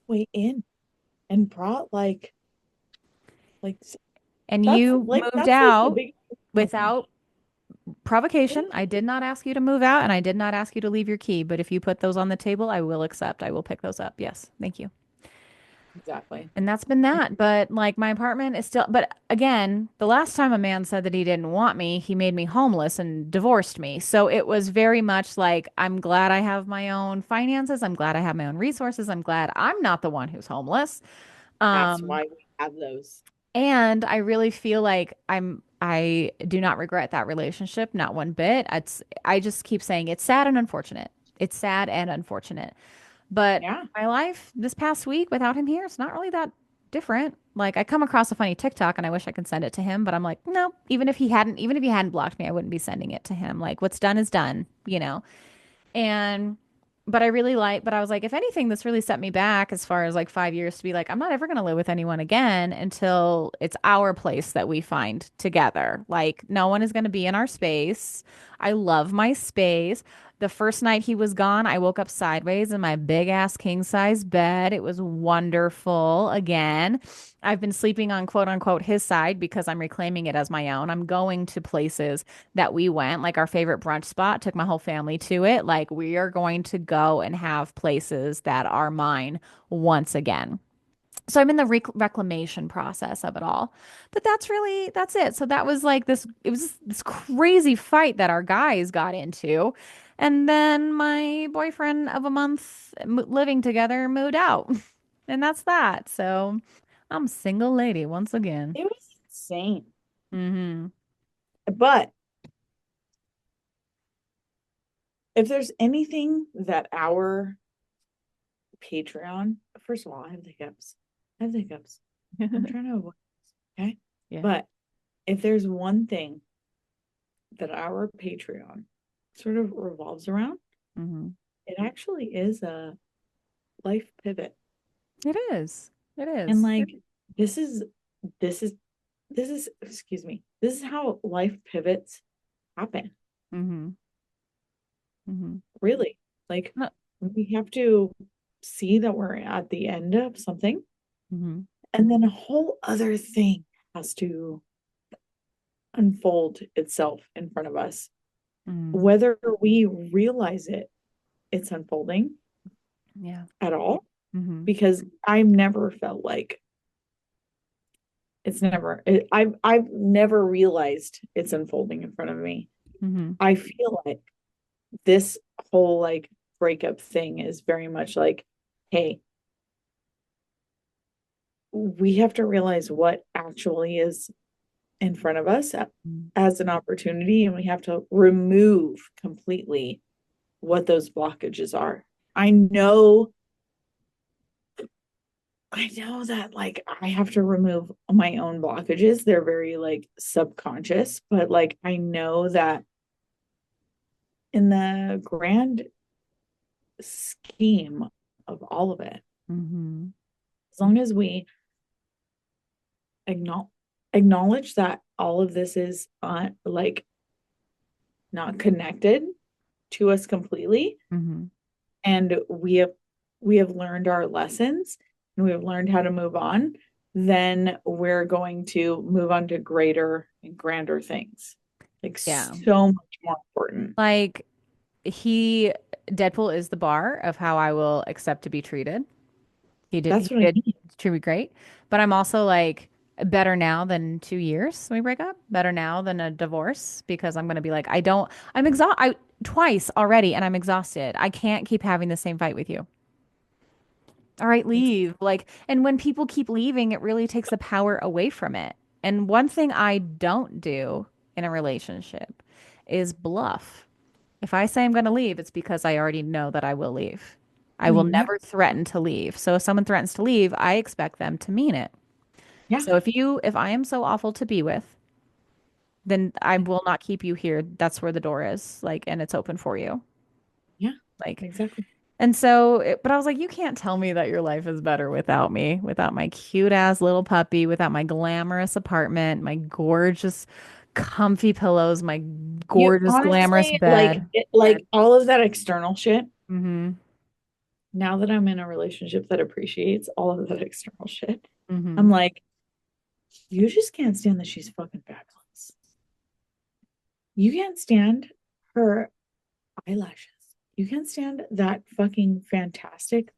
Way in and brought like And you moved that's like the out big without provocation. I did not ask you to move out and I did not ask you to leave your key, but if you put those on the table, I will accept. I will pick those up. Yes. Thank you. exactly. And that's been that. But like my apartment is still, but again, the last time a man said that he didn't want me, he made me homeless and divorced me. So it was very much like, I'm glad I have my own finances. I'm glad I have my own resources. I'm glad I'm not the one who's homeless. That's Um, why we have those. and I really feel like I do not regret that relationship, not one bit. I just keep saying it's sad and unfortunate. It's sad and unfortunate. But Yeah. my life this past week without him here, it's not really that different. Like I come across a funny TikTok and I wish I could send it to him, but I'm like, no, even if he hadn't blocked me, I wouldn't be sending it to him. Like what's done is done. And but I was like, if anything, this really set me back as far as like 5 years to be like, I'm not ever gonna live with anyone again until it's our place that we find together. Like no one is gonna be in our space. I love my space. The first night he was gone, I woke up sideways in my big ass king size bed. It was wonderful again. I've been sleeping on quote unquote his side because I'm reclaiming it as my own. I'm going to places that we went, like our favorite brunch spot, took my whole family to it. Like we are going to go and have places that are mine once again. So I'm in the reclamation process of it all. But that's it. So that was like it was this crazy fight that our guys got into. And then my boyfriend of a month living together moved out. And that's that. So I'm single lady once again. It was insane. Hmm. But if there's anything that our Patreon, first of all, I have the hiccups. I have the hiccups. I'm trying to avoid this, okay? Yeah. But if there's one thing that our Patreon sort of revolves around, Hmm. it actually is a life pivot. It is. It And is. like this is this is excuse me, this is how life pivots happen. Hmm. Hmm. Really. Like we have to see that we're at the end of something, Hmm. and then a whole other thing has to unfold itself in front of us. Hmm. Whether we realize it's unfolding Yeah. at all, Hmm. because I've never felt like I've never realized it's unfolding in front of me. Hmm. I feel like this whole like breakup thing is very much like, hey, we have to realize what actually is in front of us as an opportunity, and we have to remove completely what those blockages are. I know that like I have to remove my own blockages. They're very like subconscious, but like I know that in the grand scheme of all of it, Hmm. as long as we acknowledge acknowledge that all of this is like not connected to us completely, Hmm. and we have learned our lessons and we have learned how to move on, then we're going to move on to greater and grander things, like Yeah. so much more important. Like he, Deadpool is the bar of how I will accept to be treated. That's He what I did mean. treat me great, but I'm also like better now than 2 years when we break up. Better now than a divorce because I'm gonna be like, I'm exhausted. twice already and I'm exhausted. I can't keep having the same fight with you. All right, leave. Like, and when people keep leaving, it really takes the power away from it. And one thing I don't do in a relationship is bluff. If I say I'm going to leave, it's because I already know that I will leave. I will Yeah, never threaten to leave. So if someone threatens to leave, I expect them to mean it. yeah, So if I am so awful to be with, then I will not keep you here. That's where the door is, like, and it's open for you. yeah, Like, exactly. and so, but I was like, you can't tell me that your life is better without me, without my cute ass little puppy, without my glamorous apartment, my gorgeous, comfy pillows, my You gorgeous, glamorous honestly like bed. it, like all of that external shit. Mm-hmm. Now that I'm in a relationship that appreciates all of that external shit, Mm-hmm. I'm like, you just can't stand that she's fucking fabulous. You can't stand her eyelashes. You can't stand that fucking fantastic,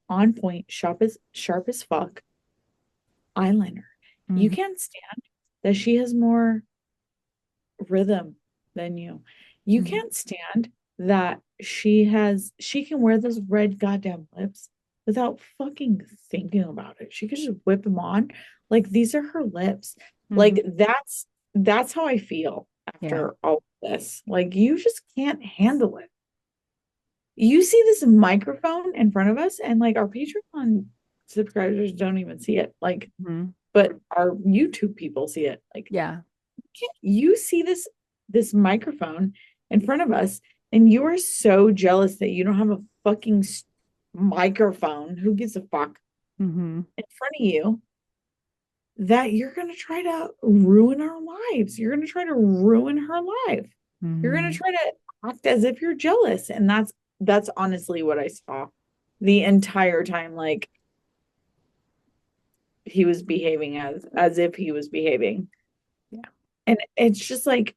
on point, sharp as fuck eyeliner. You Mm-hmm. can't stand that she has more rhythm than you. You Mm-hmm. can't stand that she can wear those red goddamn lips without fucking thinking about it. She could just whip them on. Like these are her lips. Mm-hmm. Like that's how I feel Yeah. after all of this. Like you just can't handle it. You see this microphone in front of us, and like our Patreon subscribers don't even see it. Like, Mm-hmm. but our YouTube people see it. Like Yeah. you see this microphone in front of us and you are so jealous that you don't have a fucking microphone, who gives a fuck, Mm-hmm. in front of you, that you're going to try to ruin our lives. You're going to try to ruin her life. You're going to Mm-hmm. try to act as if you're jealous, and that's honestly what I saw the entire time. Like he was behaving as if he was behaving, Yeah. and it's just like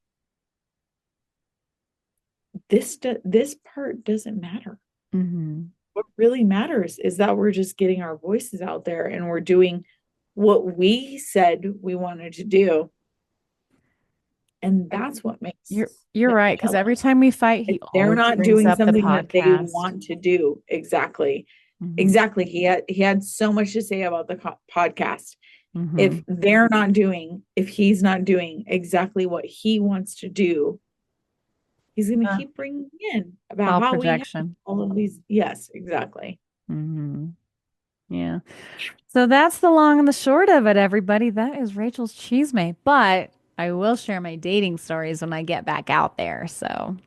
this part doesn't matter. Mm-hmm. What really matters is that we're just getting our voices out there and we're doing what we said we wanted to do. And And that's what makes you're him right, because jealous. every time we fight, he If they're always not brings doing up the something that they podcast. want to do. Exactly. Mm-hmm. Exactly. He had so much to say about the podcast. Mm-hmm. If he's not doing exactly what he wants to do, he's going to Uh, keep bringing in it's about all how we have projection. all of these. Yes, exactly. Mm-hmm. Yeah. So that's the long and the short of it, everybody. That is Rachel's Cheesemate. But I will share my dating stories when I get back out there. So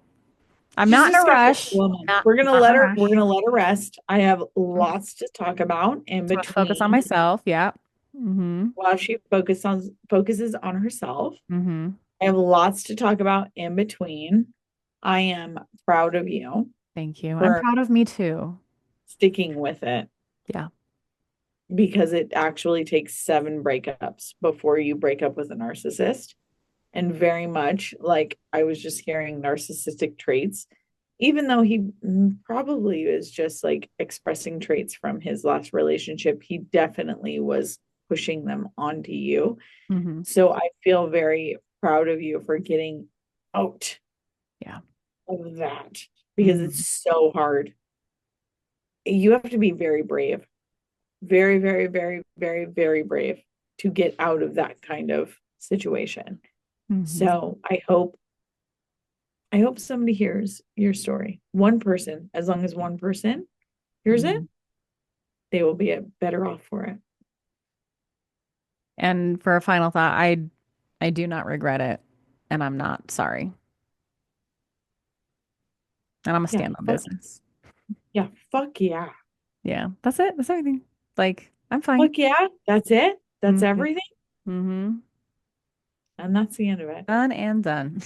I'm She's not in just a got a rush. couple of months. Not We're gonna not in let a her. We're rush. gonna let her rest. I have Mhm. lots to talk about in I'm gonna focus on between myself. Yeah. Mm-hmm. while she focuses on herself. Mm-hmm. I have lots to talk about in between. I am proud of you Thank you. I'm for proud of me too. sticking with it, Yeah. because it actually takes 7 breakups before you break up with a narcissist. And very much like I was just hearing narcissistic traits, even though he probably is just like expressing traits from his last relationship, he definitely was pushing them onto you. Mm-hmm. So I feel very proud of you for getting out Yeah. of that, because Mm-hmm. it's so hard. You have to be very brave, very, very, very, very, very brave to get out of that kind of situation. Mm-hmm. So I hope somebody hears your story. One person, as long as one person hears it, Mm-hmm. they will be better off for it. And for a final thought, I do not regret it, and I'm not sorry. And I'm gonna Yeah, stand on fuck, business. yeah, fuck yeah. Yeah, that's it. That's everything. Like, I'm fine. Fuck yeah. That's it. That's Mm-hmm. everything. Mm-hmm. And that's the end of it. Done and done.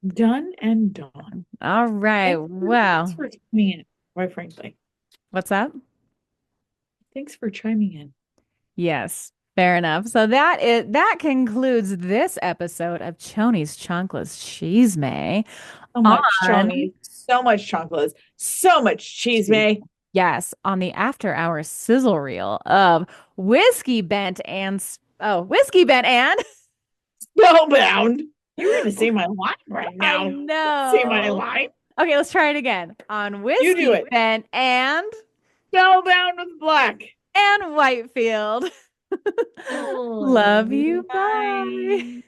Done and done. All right. Thanks Well, for chiming in, quite frankly. what's that? Thanks for chiming in. Yes, fair enough. So that concludes this episode of Choni's Chunkless Cheese May So much, on Johnny. So much chocolate. So much cheese, May. yes, on the after hour sizzle reel of Whiskey Bent and Spellbound. You were going to say my line right I now. Don't say my know. line. Okay, let's try it again. On You do Whiskey it. Ben Spellbound with black. and Whitefield. Oh, Love you. Bye. bye.